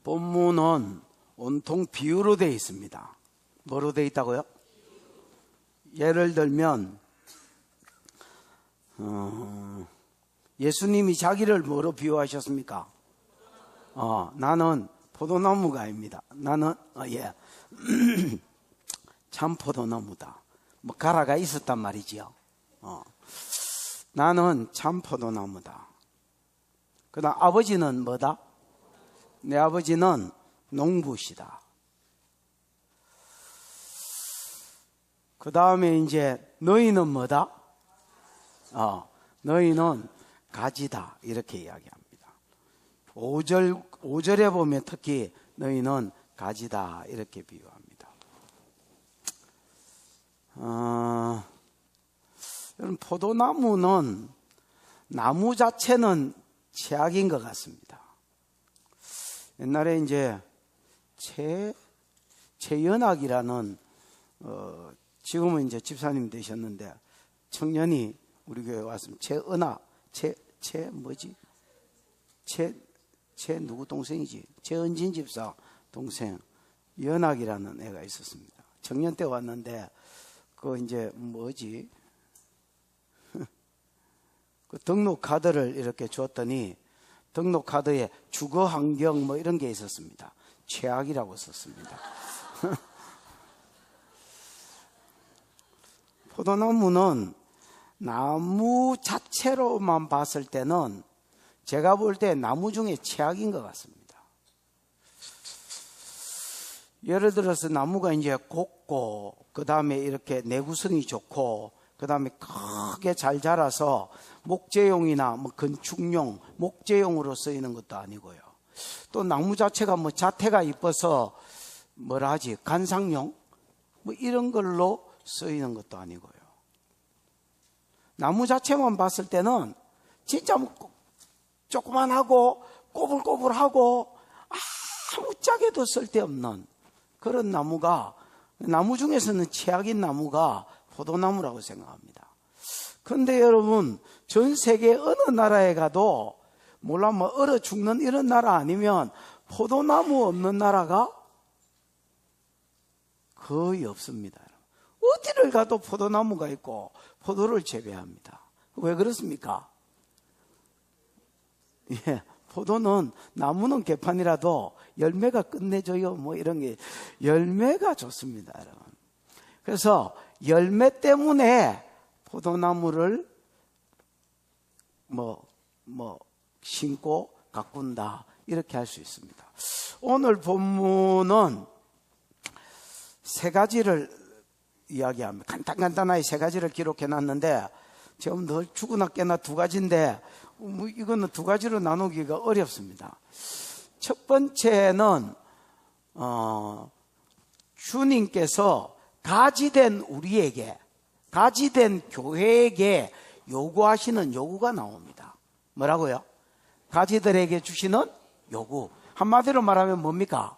본문은 온통 비유로 되어 있습니다. 뭐로 되어 있다고요? 예를 들면 예수님이 자기를 뭐로 비유하셨습니까? 나는 포도나무가입니다. 나는 참 포도나무다. 뭐 가라가 있었단 말이지요. 나는 참 포도나무다. 그다음 아버지는 뭐다? 내 아버지는 농부시다. 그 다음에 이제 너희는 뭐다? 너희는 가지다. 이렇게 이야기합니다. 5절에 보면 특히 너희는 가지다. 이렇게 비유합니다. 여러분, 포도나무는 나무 자체는 최악인 것 같습니다. 옛날에 이제 최연학이라는 지금은 이제 집사님 되셨는데 청년이 우리 교회에 왔으면 누구 동생이지? 최은진 집사 동생 연학이라는 애가 있었습니다. 청년 때 왔는데 그 이제 그 등록 카드를 이렇게 줬더니 등록 카드에 주거 환경 뭐 이런 게 있었습니다. 최악이라고 썼습니다. 포도나무는 나무 자체로만 봤을 때는 제가 볼 때 나무 중에 최악인 것 같습니다. 예를 들어서 나무가 이제 곱고 그 다음에 이렇게 내구성이 좋고 그 다음에 크게 잘 자라서 목재용이나 뭐 건축용, 목재용으로 쓰이는 것도 아니고요. 또 나무 자체가 뭐 자태가 이뻐서 관상용 뭐 이런 걸로 쓰이는 것도 아니고요. 나무 자체만 봤을 때는 진짜 뭐 조그만하고 꼬불꼬불하고 아무짝에도 쓸데없는 그런 나무가, 나무 중에서는 최악인 나무가 포도나무라고 생각합니다. 그런데 여러분, 전 세계 어느 나라에 가도 몰라 뭐 얼어 죽는 이런 나라 아니면 포도나무 없는 나라가 거의 없습니다. 어디를 가도 포도나무가 있고 포도를 재배합니다. 왜 그렇습니까? 포도는, 나무는 개판이라도 열매가 끝내줘요. 뭐 이런 게, 열매가 좋습니다, 여러분. 그래서 열매 때문에 포도나무를 심고 가꾼다. 이렇게 할 수 있습니다. 오늘 본문은 세 가지를 이야기합니다. 간단하게 세 가지를 기록해 놨는데, 지금 늘 죽으나 깨나 두 가지인데, 이거는 두 가지로 나누기가 어렵습니다. 첫 번째는, 주님께서 가지된 우리에게, 가지된 교회에게 요구하시는 요구가 나옵니다. 뭐라고요? 가지들에게 주시는 요구. 한마디로 말하면 뭡니까?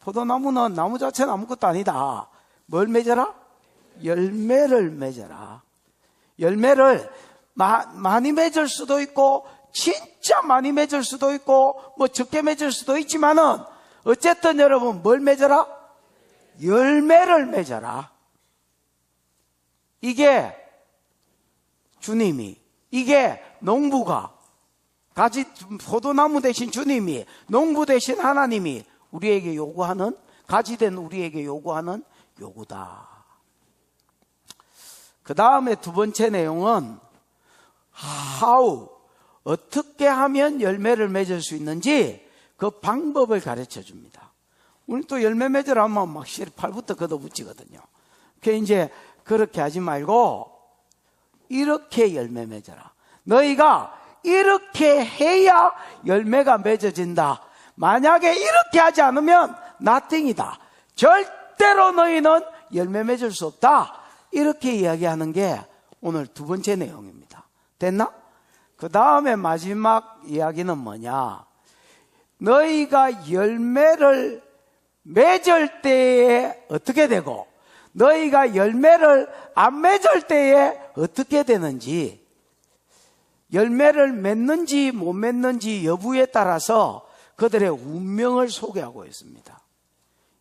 포도나무는 나무 자체는 아무것도 아니다. 뭘 맺어라? 열매를 맺어라. 열매를 많이 맺을 수도 있고 진짜 많이 맺을 수도 있고 뭐 적게 맺을 수도 있지만은 어쨌든 여러분 뭘 맺어라? 열매를 맺어라. 이게 주님이, 이게 농부가, 포도나무 대신 주님이, 농부 대신 하나님이 우리에게 요구하는, 가지된 우리에게 요구하는 요구다. 그 다음에 두 번째 내용은 how, 어떻게 하면 열매를 맺을 수 있는지 그 방법을 가르쳐 줍니다. 우리 또 열매 맺으라면 막 팔부터 걷어붙이거든요. 그게 이제 그렇게 하지 말고 이렇게 열매 맺어라. 너희가 이렇게 해야 열매가 맺어진다. 만약에 이렇게 하지 않으면 nothing이다. 절대로 너희는 열매 맺을 수 없다. 이렇게 이야기하는 게 오늘 두 번째 내용입니다. 됐나? 그 다음에 마지막 이야기는 뭐냐? 너희가 열매를 맺을 때에 어떻게 되고 너희가 열매를 안 맺을 때에 어떻게 되는지, 열매를 맺는지 못 맺는지 여부에 따라서 그들의 운명을 소개하고 있습니다.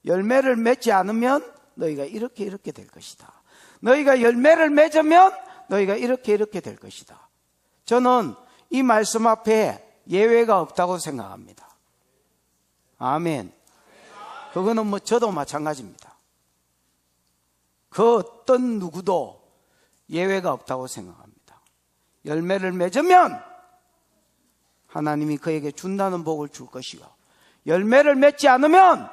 열매를 맺지 않으면 너희가 이렇게 될 것이다. 너희가 열매를 맺으면 너희가 이렇게 될 것이다. 저는 이 말씀 앞에 예외가 없다고 생각합니다. 아멘. 그거는 뭐 저도 마찬가지입니다. 그 어떤 누구도 예외가 없다고 생각합니다. 열매를 맺으면 하나님이 그에게 준다는 복을 줄 것이고, 열매를 맺지 않으면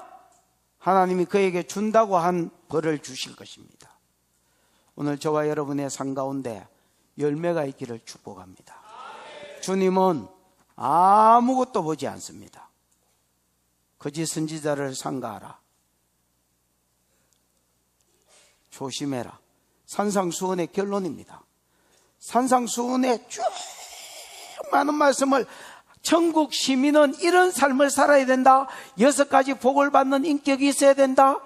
하나님이 그에게 준다고 한 벌을 주실 것입니다. 오늘 저와 여러분의 삶 가운데 열매가 있기를 축복합니다. 주님은 아무것도 보지 않습니다. 거짓 선지자를 삼가하라. 조심해라. 산상수훈의 결론입니다. 산상수훈의 쭉 많은 말씀을, 천국 시민은 이런 삶을 살아야 된다. 6가지 복을 받는 인격이 있어야 된다.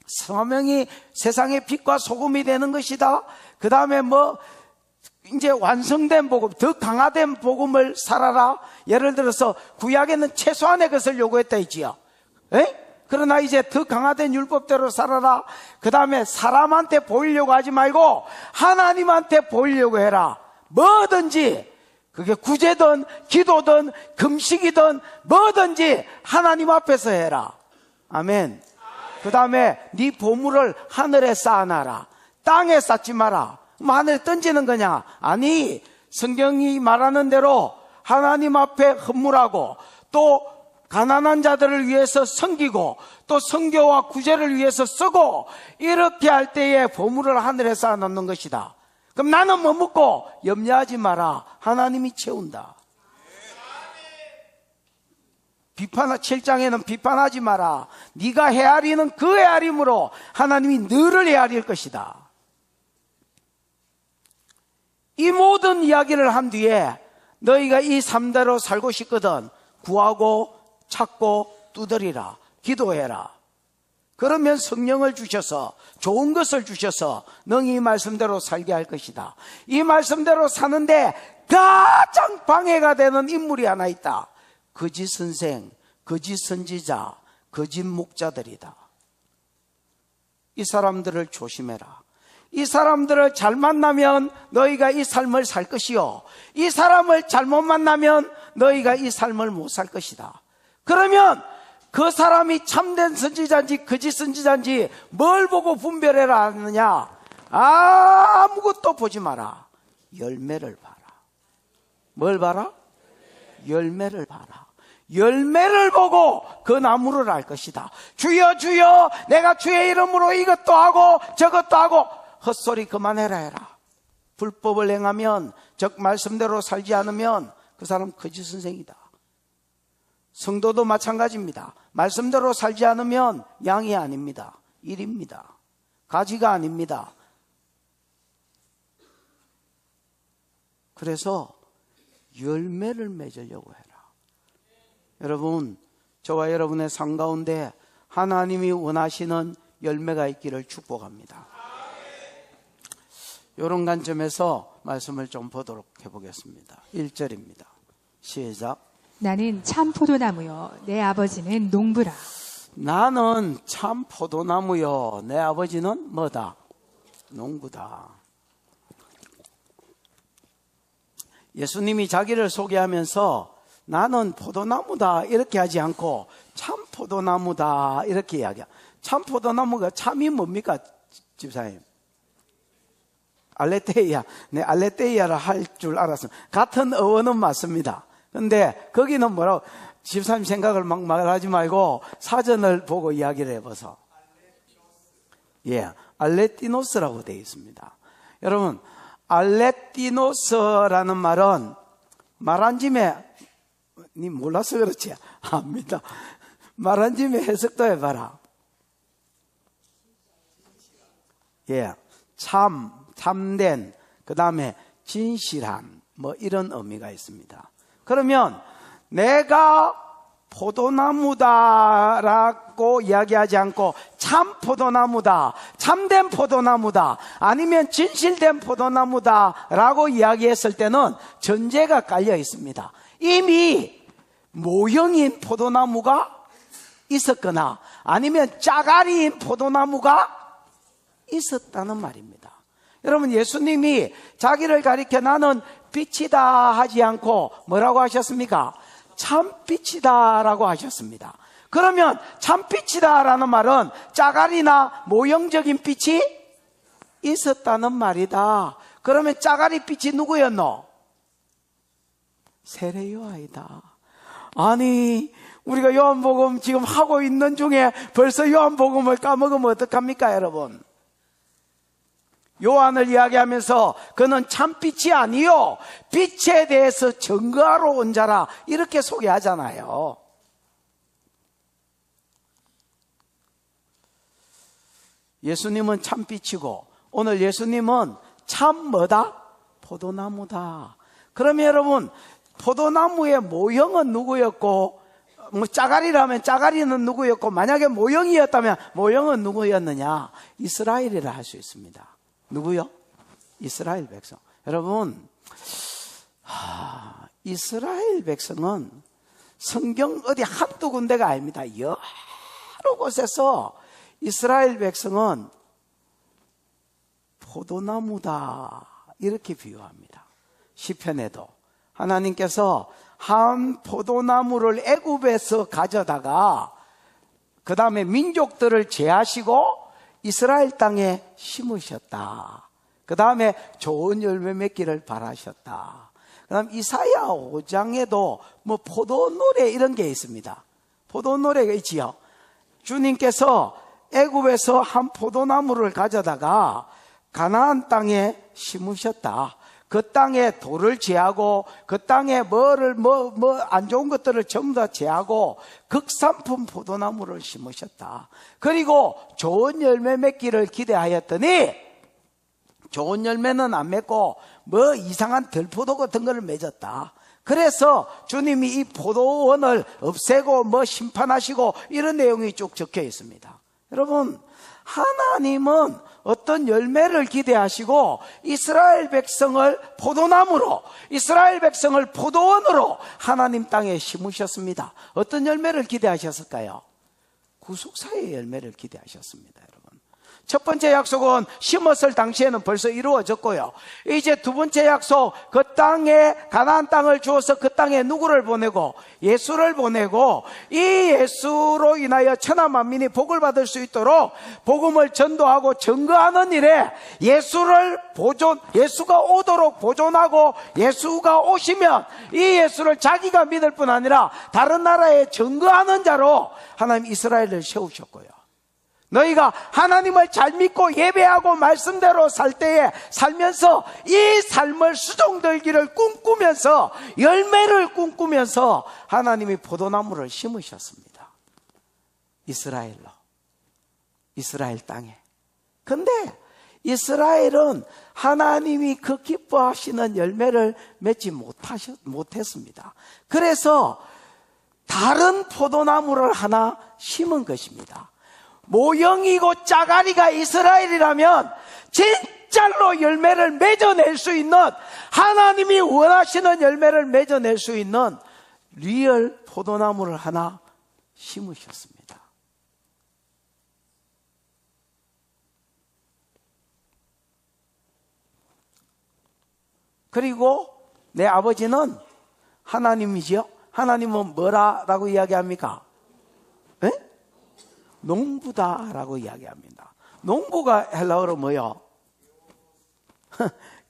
사명이 세상의 빛과 소금이 되는 것이다. 그 다음에 이제 완성된 복음, 더 강화된 복음을 살아라. 예를 들어서 구약에는 최소한의 것을 요구했다 했지요. 그러나 이제 더 강화된 율법대로 살아라. 그 다음에 사람한테 보이려고 하지 말고 하나님한테 보이려고 해라. 뭐든지, 그게 구제든 기도든 금식이든 뭐든지 하나님 앞에서 해라. 아멘. 그 다음에 네 보물을 하늘에 쌓아놔라. 땅에 쌓지 마라. 하늘에 던지는 거냐? 아니, 성경이 말하는 대로 하나님 앞에 헌물하고, 또 가난한 자들을 위해서 섬기고, 또 선교와 구제를 위해서 쓰고, 이렇게 할 때에 보물을 하늘에 쌓아놓는 것이다. 그럼 나는 뭐 묻고? 염려하지 마라. 하나님이 채운다. 7장에는 비판하지 마라. 네가 헤아리는 그 헤아림으로 하나님이 너를 헤아릴 것이다. 이 모든 이야기를 한 뒤에 너희가 이 3대로 살고 싶거든 구하고 찾고 두드리라. 기도해라. 그러면 성령을 주셔서, 좋은 것을 주셔서 너희 이 말씀대로 살게 할 것이다. 이 말씀대로 사는데 가장 방해가 되는 인물이 하나 있다. 거짓 선생, 거짓 선지자, 거짓 목자들이다. 이 사람들을 조심해라. 이 사람들을 잘 만나면 너희가 이 삶을 살 것이요, 이 사람을 잘못 만나면 너희가 이 삶을 못 살 것이다. 그러면 그 사람이 참된 선지자인지 거짓 선지자인지 뭘 보고 분별해라 하느냐? 아무것도 보지 마라. 열매를 봐라. 뭘 봐라? 열매를 봐라. 열매를 보고 그 나무를 알 것이다. 주여 주여, 내가 주의 이름으로 이것도 하고 저것도 하고. 헛소리 그만해라 해라. 불법을 행하면, 즉 말씀대로 살지 않으면 그 사람 거짓 선생이다. 성도도 마찬가지입니다. 말씀대로 살지 않으면 양이 아닙니다. 일입니다. 가지가 아닙니다. 그래서 열매를 맺으려고 해라. 여러분, 저와 여러분의 삶 가운데 하나님이 원하시는 열매가 있기를 축복합니다. 이런 관점에서 말씀을 좀 보도록 해보겠습니다. 1절입니다. 시작. 나는 참 포도나무요, 내 아버지는 농부라. 나는 참 포도나무요, 내 아버지는 뭐다? 농부다. 예수님이 자기를 소개하면서 나는 포도나무다 이렇게 하지 않고 참 포도나무다 이렇게 이야기해요. 참 포도나무가 참이 뭡니까, 집사님? 알레테이아. 네, 알레테이아를 할 줄 알았습니다. 같은 어원은 맞습니다. 근데 거기는 뭐라고, 집사님 생각을 막 말하지 말고 사전을 보고 이야기를 해봐서. 예, 알레티노스라고 되어 있습니다. 여러분, 알레티노스라는 말은 말한 김에, 니 몰라서 그렇지? 압니다. 말한 김에 해석도 해봐라. 예, 참된, 그 다음에 진실한, 뭐 이런 의미가 있습니다. 그러면 내가 포도나무다라고 이야기하지 않고 참 포도나무다, 참된 포도나무다, 아니면 진실된 포도나무다라고 이야기했을 때는 전제가 깔려 있습니다. 이미 모형인 포도나무가 있었거나 아니면 짜가리인 포도나무가 있었다는 말입니다. 여러분, 예수님이 자기를 가리켜 나는 빛이다 하지 않고 뭐라고 하셨습니까? 참빛이다 라고 하셨습니다. 그러면 참빛이다 라는 말은 짜가리나 모형적인 빛이 있었다는 말이다. 그러면 짜가리 빛이 누구였노? 세례 요한이다. 아니, 우리가 요한복음 지금 하고 있는 중에 벌써 요한복음을 까먹으면 어떡합니까, 여러분? 요한을 이야기하면서 그는 참빛이 아니요 빛에 대해서 증거하러 온 자라 이렇게 소개하잖아요. 예수님은 참빛이고 오늘 예수님은 참 뭐다? 포도나무다. 그러면 여러분, 포도나무의 모형은 누구였고, 뭐 짜가리라면 짜가리는 누구였고, 만약에 모형이었다면 모형은 누구였느냐? 이스라엘이라 할 수 있습니다. 누구요? 이스라엘 백성. 여러분, 이스라엘 백성은 성경 어디 한두 군데가 아닙니다. 여러 곳에서 이스라엘 백성은 포도나무다 이렇게 비유합니다. 시편에도 하나님께서 한 포도나무를 애굽에서 가져다가 그 다음에 민족들을 제하시고 이스라엘 땅에 심으셨다. 그 다음에 좋은 열매 맺기를 바라셨다. 그 다음 이사야 5장에도 뭐 포도노래 이런 게 있습니다. 포도노래가 있지요. 주님께서 애굽에서 한 포도나무를 가져다가 가나안 땅에 심으셨다. 그 땅에 돌을 제하고 그 땅에 안 좋은 것들을 전부 다 제하고 극산품 포도나무를 심으셨다. 그리고 좋은 열매 맺기를 기대하였더니 좋은 열매는 안 맺고 뭐 이상한 들포도 같은 걸 맺었다. 그래서 주님이 이 포도원을 없애고 뭐 심판하시고 이런 내용이 쭉 적혀 있습니다. 여러분, 하나님은 어떤 열매를 기대하시고 이스라엘 백성을 포도나무로, 이스라엘 백성을 포도원으로 하나님 땅에 심으셨습니다. 어떤 열매를 기대하셨을까요? 구속사의 열매를 기대하셨습니다, 여러분. 첫 번째 약속은 심었을 당시에는 벌써 이루어졌고요. 이제 두 번째 약속, 그 땅에 가나안 땅을 주어서 그 땅에 누구를 보내고? 예수를 보내고 이 예수로 인하여 천하 만민이 복을 받을 수 있도록 복음을 전도하고 증거하는 일에 예수가 오도록 보존하고 예수가 오시면 이 예수를 자기가 믿을 뿐 아니라 다른 나라에 증거하는 자로 하나님 이스라엘을 세우셨고요. 너희가 하나님을 잘 믿고 예배하고 말씀대로 살 때에 살면서 이 삶을 수종들기를 꿈꾸면서 열매를 꿈꾸면서 하나님이 포도나무를 심으셨습니다. 이스라엘로, 이스라엘 땅에. 근데 이스라엘은 하나님이 그 기뻐하시는 열매를 맺지 못했습니다. 그래서 다른 포도나무를 하나 심은 것입니다. 모형이고 짜가리가 이스라엘이라면 진짜로 열매를 맺어낼 수 있는, 하나님이 원하시는 열매를 맺어낼 수 있는 리얼 포도나무를 하나 심으셨습니다. 그리고 내 아버지는 하나님이지요. 하나님은 뭐라고 이야기합니까? 에? 농부다라고 이야기합니다. 농부가 헬라어로 뭐요?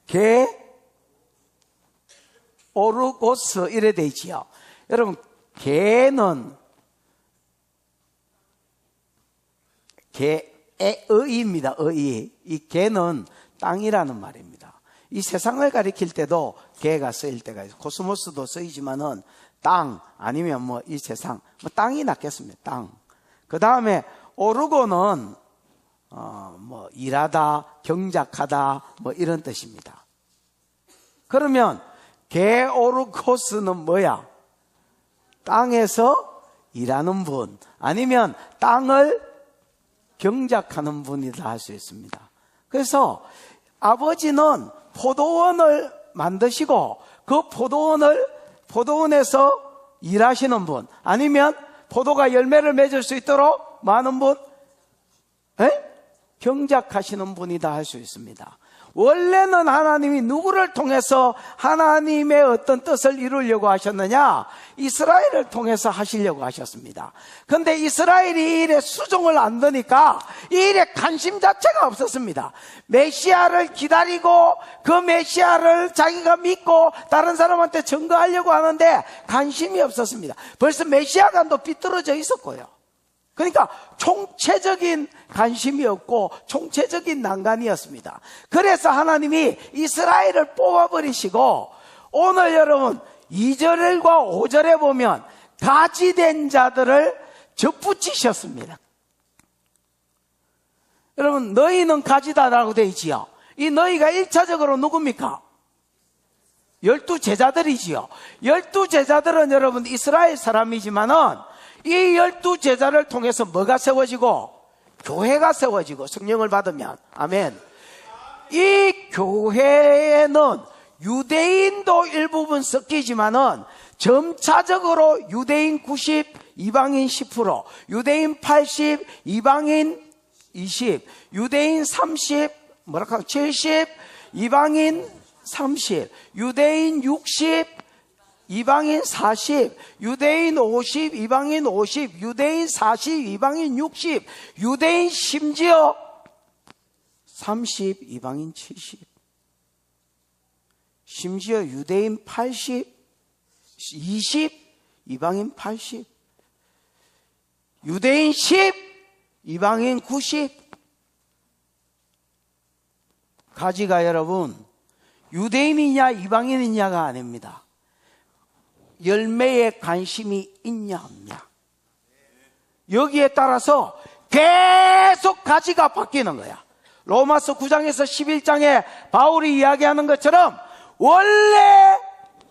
게 오르고스 이래 돼 있지요. 여러분, 개는 의입니다. 의. 이 개는 땅이라는 말입니다. 이 세상을 가리킬 때도 개가 쓰일 때가 있어요. 코스모스도 쓰이지만은 땅 아니면 뭐 이 세상, 뭐 땅이 낫겠습니다. 땅. 그 다음에 오르고는 뭐 일하다, 경작하다 뭐 이런 뜻입니다. 그러면 게오르고스는 뭐야? 땅에서 일하는 분, 아니면 땅을 경작하는 분이다 할 수 있습니다. 그래서 아버지는 포도원을 만드시고 그 포도원에서 일하시는 분, 아니면 포도가 열매를 맺을 수 있도록 많은 분, 경작하시는 분이다 할 수 있습니다. 원래는 하나님이 누구를 통해서 하나님의 어떤 뜻을 이루려고 하셨느냐? 이스라엘을 통해서 하시려고 하셨습니다. 그런데 이스라엘이 이 일에 수종을 안 드니까 이 일에 관심 자체가 없었습니다. 메시아를 기다리고 그 메시아를 자기가 믿고 다른 사람한테 증거하려고 하는데 관심이 없었습니다. 벌써 메시아관도 삐뚤어져 있었고요. 그러니까 총체적인 관심이 없고 총체적인 난간이었습니다. 그래서 하나님이 이스라엘을 뽑아버리시고 오늘 여러분 2절과 5절에 보면 가지된 자들을 접붙이셨습니다. 여러분, 너희는 가지다라고 되어 있지요. 이 너희가 1차적으로 누굽니까? 12제자들이지요. 12제자들은 여러분 이스라엘 사람이지만은 이 12제자를 통해서 뭐가 세워지고? 교회가 세워지고 성령을 받으면, 아멘. 이 교회에는 유대인도 일부분 섞이지만은 점차적으로 유대인 90, 이방인 10%, 유대인 80, 이방인 20, 유대인 30, 70, 이방인 30, 유대인 60, 이방인 40, 유대인 50, 이방인 50, 유대인 40, 이방인 60, 유대인 심지어 30, 이방인 70, 심지어 유대인 80, 20, 이방인 80, 유대인 10, 이방인 90. 가지가 여러분 유대인이냐 이방인이냐가 아닙니다. 열매에 관심이 있냐 없냐, 여기에 따라서 계속 가지가 바뀌는 거야. 로마서 9장에서 11장에 바울이 이야기하는 것처럼 원래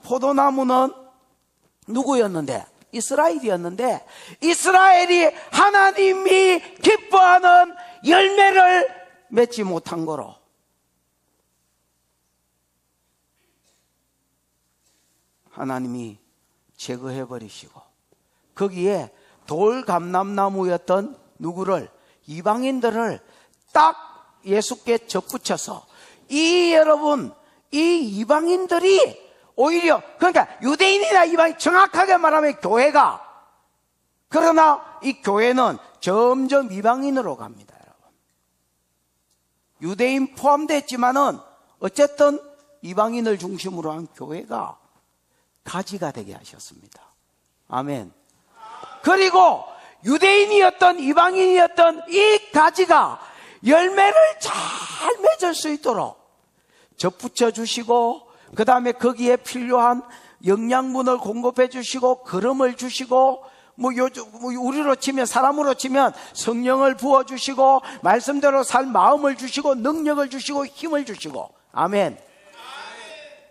포도나무는 누구였는데? 이스라엘이었는데 이스라엘이 하나님이 기뻐하는 열매를 맺지 못한 거로 하나님이 제거해버리시고 거기에 돌감람나무였던 누구를, 이방인들을 딱 예수께 접붙여서 여러분 이 이방인들이 오히려, 그러니까 유대인이나 이방인, 정확하게 말하면 교회가, 그러나 이 교회는 점점 이방인으로 갑니다. 여러분, 유대인 포함됐지만은 어쨌든 이방인을 중심으로 한 교회가 가지가 되게 하셨습니다. 아멘. 그리고 유대인이었던 이방인이었던 이 가지가 열매를 잘 맺을 수 있도록 접붙여 주시고, 그 다음에 거기에 필요한 영양분을 공급해 주시고, 거름을 주시고, 우리로 치면, 사람으로 치면 성령을 부어 주시고, 말씀대로 살 마음을 주시고, 능력을 주시고, 힘을 주시고, 아멘.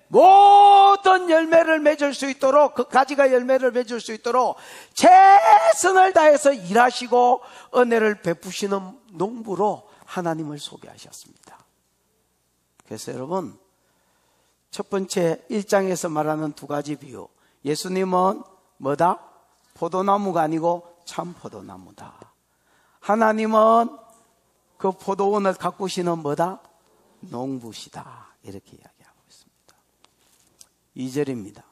모든 열매를 맺을 수 있도록, 그 가지가 열매를 맺을 수 있도록 최선을 다해서 일하시고 은혜를 베푸시는 농부로 하나님을 소개하셨습니다. 그래서 여러분, 첫 번째 1장에서 말하는 두 가지 비유, 예수님은 뭐다? 포도나무가 아니고 참 포도나무다. 하나님은 그 포도원을 가꾸시는 뭐다? 농부시다. 이렇게 이야기합니다. 2절입니다.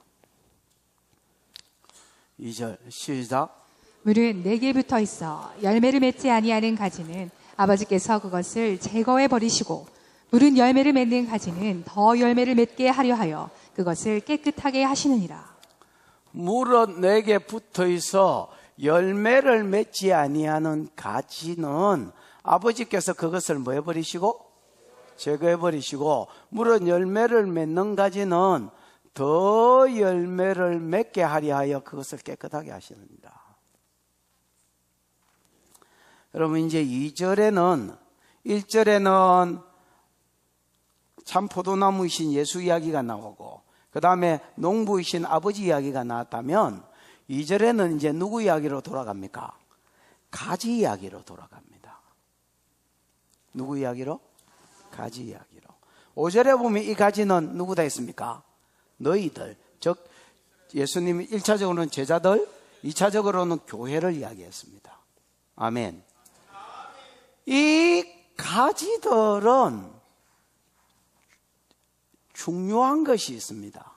2절 시작. 물은 내게 붙어 있어 열매를 맺지 아니하는 가지는 아버지께서 그것을 제거해 버리시고, 물은 열매를 맺는 가지는 더 열매를 맺게 하려 하여 그것을 깨끗하게 하시느니라. 물은 내게 붙어 있어 열매를 맺지 아니하는 가지는 아버지께서 그것을 뭐 해버리시고? 제거해버리시고, 물은 열매를 맺는 가지는 더 열매를 맺게 하려 하여 그것을 깨끗하게 하시느니라. 여러분, 이제 2절에는, 1절에는 참 포도나무이신 예수 이야기가 나오고, 그 다음에 농부이신 아버지 이야기가 나왔다면, 2절에는 이제 누구 이야기로 돌아갑니까? 가지 이야기로 돌아갑니다. 누구 이야기로? 가지 이야기로. 5절에 보면 이 가지는 누구다 했습니까? 너희들, 즉 예수님이 1차적으로는 제자들, 2차적으로는 교회를 이야기했습니다. 아멘. 이 가지들은 중요한 것이 있습니다.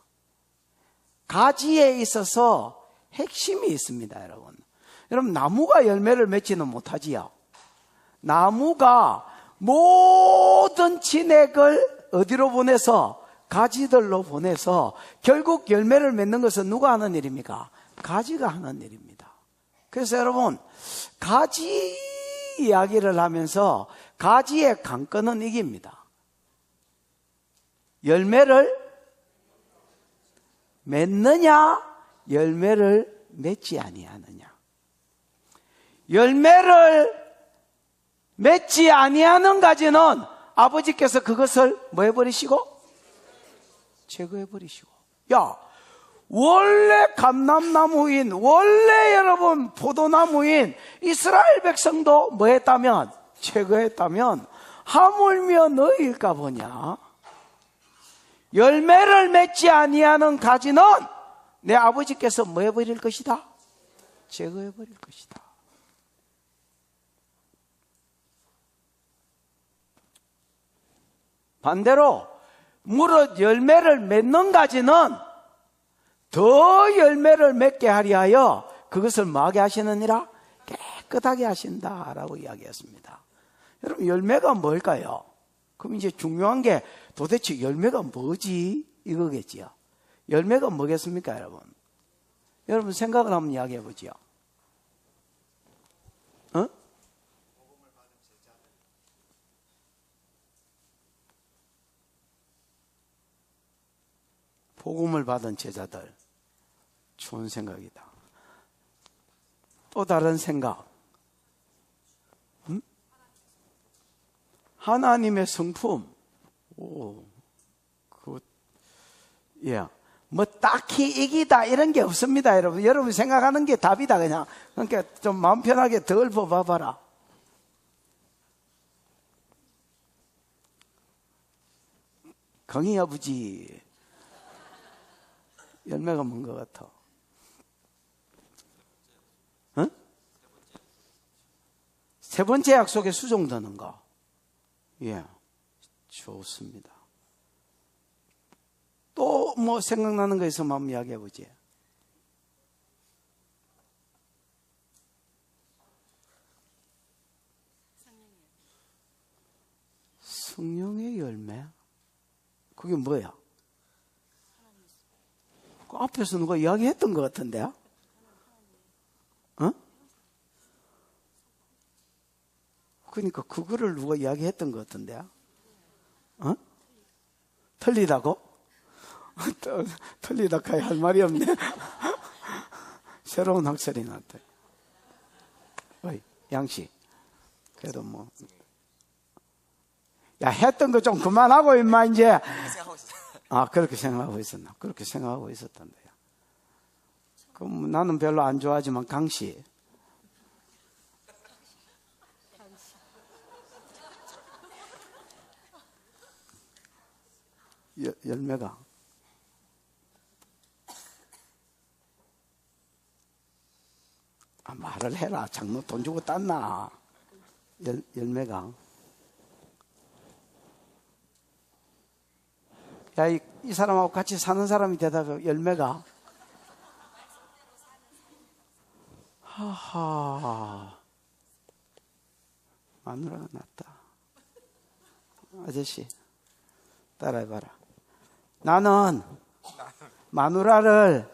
가지에 있어서 핵심이 있습니다, 여러분. 여러분, 나무가 열매를 맺지는 못하지요. 나무가 모든 진액을 어디로 보내서? 가지들로 보내서 결국 열매를 맺는 것은 누가 하는 일입니까? 가지가 하는 일입니다. 그래서 여러분, 가지 이야기를 하면서 가지의 관건은 이깁니다. 열매를 맺느냐, 열매를 맺지 아니하느냐. 열매를 맺지 아니하는 가지는 아버지께서 그것을 뭐 해버리시고? 제거해버리시고. 야, 원래 감람나무인, 원래 여러분 포도나무인 이스라엘 백성도 뭐 했다면? 제거했다면 하물며 너희일까 보냐? 열매를 맺지 아니하는 가지는 내 아버지께서 뭐 해버릴 것이다? 제거해버릴 것이다. 반대로 무릇 열매를 맺는 가지는 더 열매를 맺게 하리 하여 그것을 뭐하게 하시느니라? 깨끗하게 하신다라고 이야기했습니다. 여러분, 열매가 뭘까요? 그럼 이제 중요한 게 도대체 열매가 뭐지? 이거겠지요. 열매가 뭐겠습니까, 여러분? 여러분 생각을 한번 이야기해 보지요. 어? 복음을 받은 제자들. 좋은 생각이다. 또 다른 생각. 하나님의 성품. 오, 예. 뭐 딱히 이기다 이런 게 없습니다, 여러분. 여러분 생각하는 게 답이다, 그냥. 그러니까 좀 마음 편하게 덜 봐봐라. 경희 아버지 열매가 뭔 것 같아? 응? 세 번째 약속에 수종드는 거. 예, 좋습니다. 또 뭐 생각나는 거 있으면 한번 이야기해 보지. 성령의 열매? 그게 뭐야? 그 앞에서 누가 이야기했던 것 같은데요? 어? 그러니까 그거를 누가 이야기했던 것 같은데요? 어? 틀리다고? 틀리다 카이 할 말이 없네. 새로운 학설이 나왔다. 어이, 양씨. 그래도 뭐. 야, 했던 거 좀 그만하고, 임마, 이제. 아, 그렇게 생각하고 있었나? 그렇게 생각하고 있었단데요. 그럼 나는 별로 안 좋아하지만, 강씨. 열매가. 아, 말을 해라. 장로 돈 주고 땄나? 열매가. 야, 이 사람하고 같이 사는 사람이 대답해. 열매가. 하하. 마누라가 낫다. 아저씨, 따라해봐라. 나는 마누라를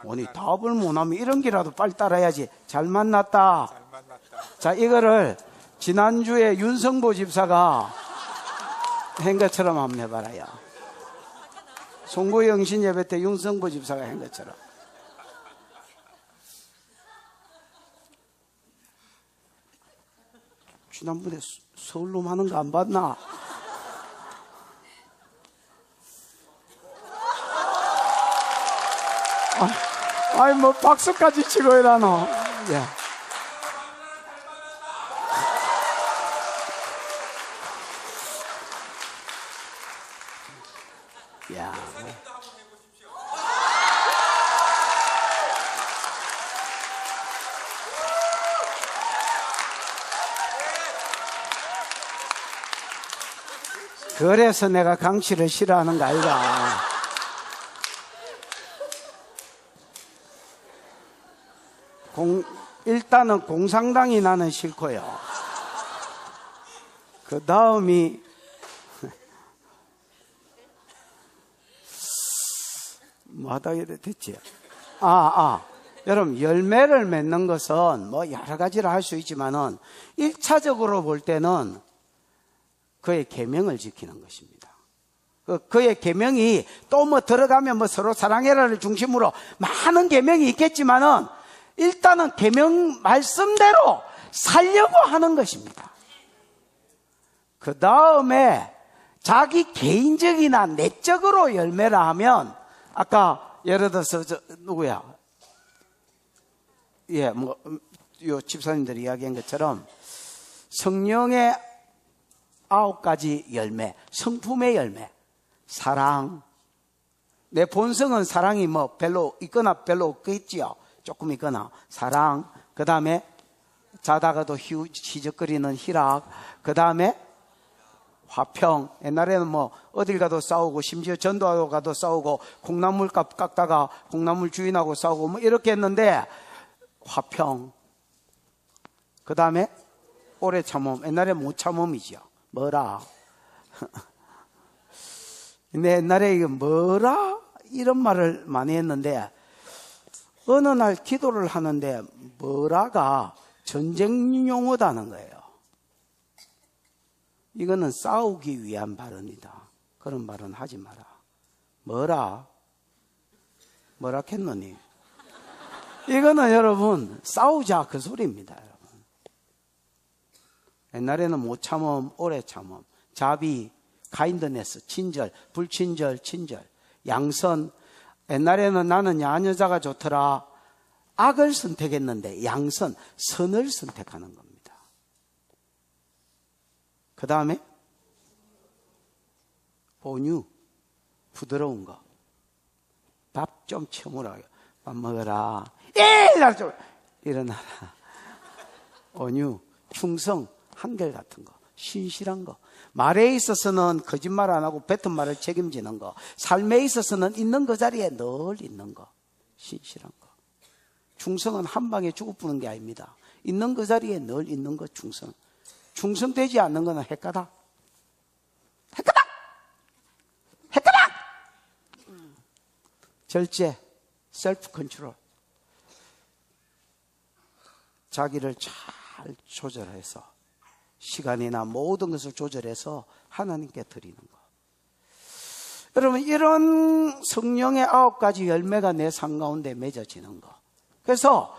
아니 답을 못하면 이런 게라도 빨리 따라야지. 잘 만났다. 잘 만났다. 자, 이거를 지난주에 윤성보 집사가 한 것처럼 한번 해봐라요. 송구영신 예배 때 윤성보 집사가 한 것처럼. 지난번에 서울로 하는 거 안 봤나? 아이, 뭐, 박수까지 치고 이러노. 예. 야. 그래서 내가 강치를 싫어하는 거 아이가. 일단은 공상당이 나는 싫고요. 그 다음이 뭐 하다 이래 됐지? 여러분, 열매를 맺는 것은 뭐 여러 가지를 할 수 있지만은 1차적으로 볼 때는 그의 계명을 지키는 것입니다. 그의 계명이 또 뭐 들어가면 뭐 서로 사랑해라를 중심으로 많은 계명이 있겠지만은 일단은 계명 말씀대로 살려고 하는 것입니다. 그 다음에 자기 개인적이나 내적으로 열매라 하면 아까 예를 들어서 누구야? 예, 뭐 요 집사님들이 이야기한 것처럼 성령의 9가지 열매, 성품의 열매, 사랑. 내 본성은 사랑이 뭐 별로 있거나 별로 없겠지요. 조금 있거나 사랑. 그 다음에 자다가도 희적거리는 희락. 그 다음에 화평. 옛날에는 뭐 어딜 가도 싸우고 심지어 전도하러 가도 싸우고 콩나물 깎다가 콩나물 주인하고 싸우고 뭐 이렇게 했는데 화평. 그 다음에 오래 참음. 옛날에 못 참음이죠. 뭐라? 근데 옛날에 이거 뭐라? 이런 말을 많이 했는데 어느 날 기도를 하는데 뭐라가 전쟁 용어다는 거예요. 이거는 싸우기 위한 발언이다. 그런 발언 하지 마라. 뭐라? 뭐라 했노니? 이거는 여러분 싸우자 그 소리입니다. 여러분. 옛날에는 못 참음, 오래 참음, 자비, 카인드네스, 친절, 불친절, 친절, 양선. 옛날에는 나는 야녀자가 좋더라. 악을 선택했는데 양선, 선을 선택하는 겁니다. 그 다음에 온유, 부드러운 거. 밥 좀 처물어. 밥 먹어라. 일어나라. 온유, 충성, 한결같은 거, 신실한 거. 말에 있어서는 거짓말 안 하고 뱉은 말을 책임지는 거. 삶에 있어서는 있는 그 자리에 늘 있는 거. 신실한 거. 충성은 한 방에 죽어부는 게 아닙니다. 있는 그 자리에 늘 있는 거 충성. 충성되지 않는 거는 헷가닥. 헷가닥! 헷가닥! 절제, 셀프 컨트롤. 자기를 잘 조절해서 시간이나 모든 것을 조절해서 하나님께 드리는 것. 여러분, 이런 성령의 9가지 열매가 내 삶 가운데 맺어지는 것. 그래서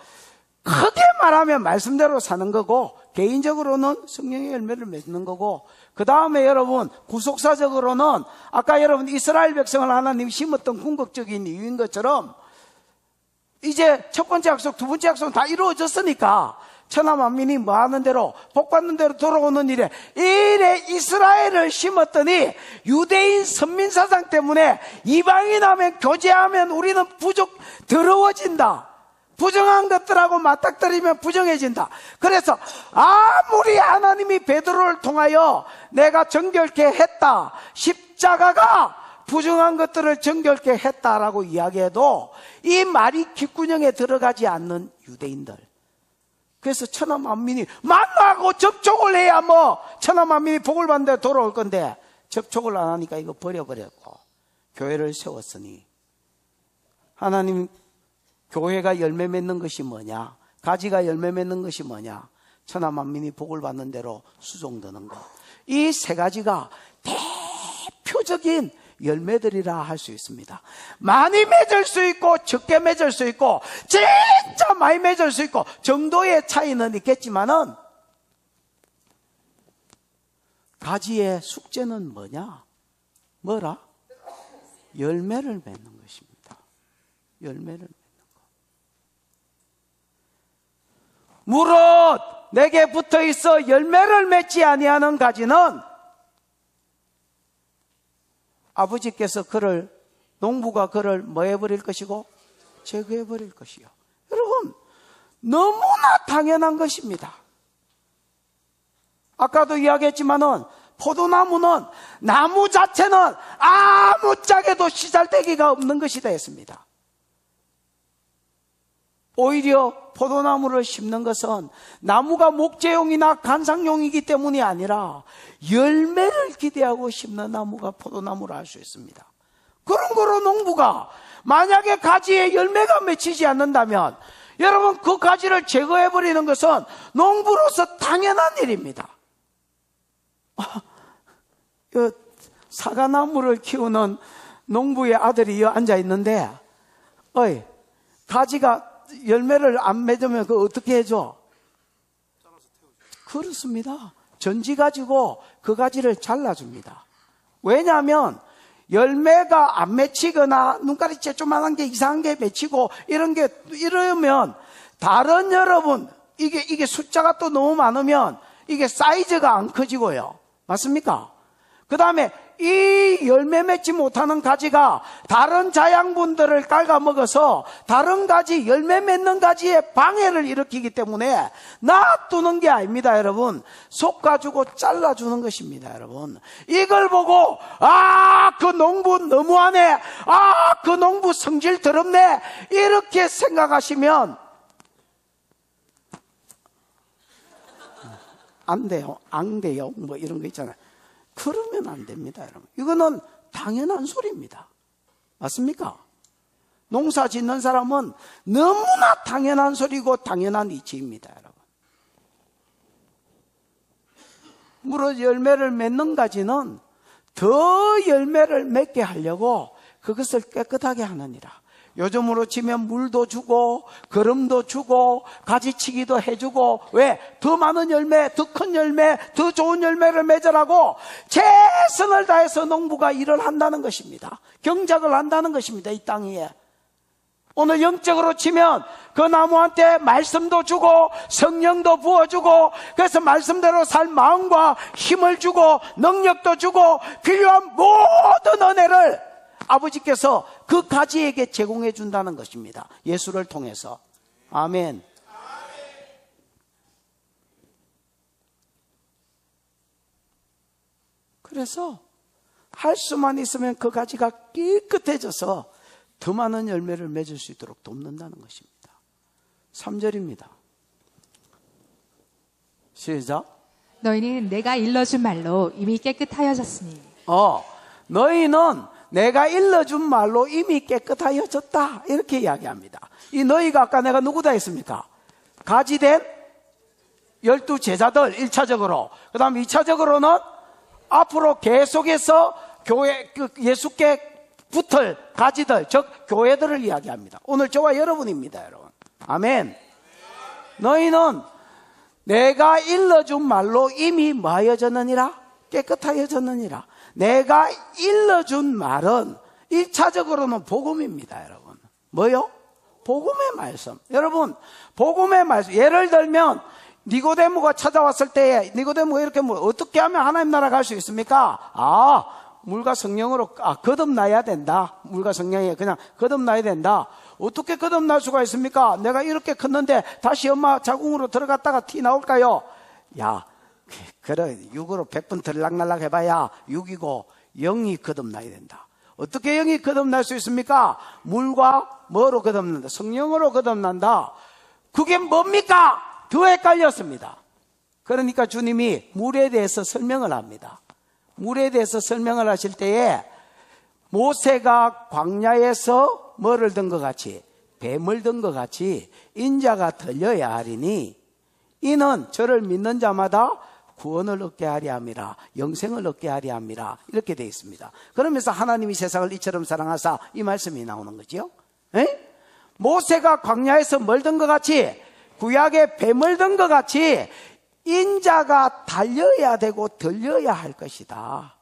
크게 말하면 말씀대로 사는 거고, 개인적으로는 성령의 열매를 맺는 거고, 그 다음에 여러분 구속사적으로는 아까 여러분 이스라엘 백성을 하나님이 심었던 궁극적인 이유인 것처럼 이제 첫 번째 약속, 두 번째 약속은 다 이루어졌으니까 천하 만민이 뭐 하는 대로 복 받는 대로 돌아오는 일에 이스라엘을 심었더니 유대인 선민사상 때문에 이방인 하면 교제하면 우리는 더러워진다. 부정한 것들하고 맞닥뜨리면 부정해진다. 그래서 아무리 하나님이 베드로를 통하여 내가 정결케 했다, 십자가가 부정한 것들을 정결케 했다라고 이야기해도 이 말이 귓구녕에 들어가지 않는 유대인들. 그래서 천하 만민이 만나고 접촉을 해야 뭐 천하 만민이 복을 받는 데 돌아올 건데 접촉을 안 하니까 이거 버려버렸고 교회를 세웠으니 하나님 교회가 열매 맺는 것이 뭐냐? 가지가 열매 맺는 것이 뭐냐? 천하 만민이 복을 받는 대로 수종드는 것. 이 세 가지가 대표적인 열매들이라 할 수 있습니다. 많이 맺을 수 있고 적게 맺을 수 있고 진짜 많이 맺을 수 있고 정도의 차이는 있겠지만은 가지의 숙제는 뭐냐? 뭐라? 열매를 맺는 것입니다. 열매를 맺는 것. 무릇 내게 붙어 있어 열매를 맺지 아니하는 가지는 아버지께서 농부가 그를 뭐 해버릴 것이고 제거해버릴 것이요. 여러분, 너무나 당연한 것입니다. 아까도 이야기했지만은 포도나무는 나무 자체는 아무짝에도 씨잘데기가 없는 것이다 했습니다. 오히려 포도나무를 심는 것은 나무가 목재용이나 간상용이기 때문이 아니라 열매를 기대하고 심는 나무가 포도나무를 알 수 있습니다. 그런 거로 농부가 만약에 가지에 열매가 맺히지 않는다면 여러분 그 가지를 제거해버리는 것은 농부로서 당연한 일입니다. 사과나무를 키우는 농부의 아들이 여기 앉아 있는데, 가지가 열매를 안 맺으면 그거 어떻게 해줘? 그렇습니다. 전지 가지고 그 가지를 잘라줍니다. 왜냐하면 열매가 안 맺히거나 눈가리째 조그만한 게 이상한 게 맺히고 이러면 다른 여러분 이게 숫자가 또 너무 많으면 이게 사이즈가 안 커지고요. 맞습니까? 그 다음에 이 열매 맺지 못하는 가지가 다른 자양분들을 깔아먹어서 다른 가지, 열매 맺는 가지에 방해를 일으키기 때문에 놔두는 게 아닙니다, 여러분. 솎아주고 잘라주는 것입니다, 여러분. 이걸 보고 그 농부 너무하네, 그 농부 성질 더럽네, 이렇게 생각하시면 안 돼요, 안 돼요, 뭐 이런 거 있잖아요. 그러면 안 됩니다, 여러분. 이거는 당연한 소리입니다. 맞습니까? 농사 짓는 사람은 너무나 당연한 소리고 당연한 이치입니다, 여러분. 무릇 열매를 맺는 가지는 더 열매를 맺게 하려고 그것을 깨끗하게 하느니라. 요즘으로 치면 물도 주고 거름도 주고 가지치기도 해주고, 왜? 더 많은 열매, 더 큰 열매, 더 좋은 열매를 맺으라고 최선을 다해서 농부가 일을 한다는 것입니다. 경작을 한다는 것입니다, 이 땅 위에. 오늘 영적으로 치면 그 나무한테 말씀도 주고 성령도 부어주고, 그래서 말씀대로 살 마음과 힘을 주고 능력도 주고 필요한 모든 은혜를 아버지께서 그 가지에게 제공해 준다는 것입니다. 예수를 통해서. 아멘. 그래서 할 수만 있으면 그 가지가 깨끗해져서 더 많은 열매를 맺을 수 있도록 돕는다는 것입니다. 3절입니다. 시작. 너희는 내가 일러준 말로 이미 깨끗하여졌으니. 너희는 내가 일러준 말로 이미 깨끗하여졌다, 이렇게 이야기합니다. 이 너희가 아까 내가 누구다 했습니까? 가지된 12 제자들 1차적으로, 그 다음 2차적으로는 앞으로 계속해서 예수께 붙을 가지들, 즉 교회들을 이야기합니다. 오늘 저와 여러분입니다, 여러분. 아멘. 너희는 내가 일러준 말로 이미 뭐하여졌느니라? 깨끗하여졌느니라. 내가 일러준 말은 1차적으로는 복음입니다, 여러분. 뭐요? 복음의 말씀. 여러분, 복음의 말씀. 예를 들면 니고데모가 찾아왔을 때에 니고데모가 이렇게 어떻게 하면 하나님 나라 갈 수 있습니까? 물과 성령으로 거듭나야 된다. 물과 성령에 그냥 거듭나야 된다. 어떻게 거듭날 수가 있습니까? 내가 이렇게 컸는데 다시 엄마 자궁으로 들어갔다가 티 나올까요? 그래, 6으로 100번 들락날락 해봐야 6이고 0이 거듭나야 된다. 어떻게 0이 거듭날 수 있습니까? 물과 뭐로 거듭난다? 성령으로 거듭난다. 그게 뭡니까? 더 헷갈렸습니다. 그러니까 주님이 물에 대해서 설명을 합니다. 물에 대해서 설명을 하실 때에 모세가 광야에서 뭐를 든 것 같이, 뱀을 든 것 같이 인자가 들려야 하리니 이는 저를 믿는 자마다 구원을 얻게 하려 함이라, 영생을 얻게 하려 함이라, 이렇게 되어 있습니다. 그러면서 하나님이 세상을 이처럼 사랑하사, 이 말씀이 나오는 거죠. 모세가 광야에서 뭘 든 것 같이, 구약에 뱀을 든 것 같이 인자가 달려야 되고 들려야 할 것이다.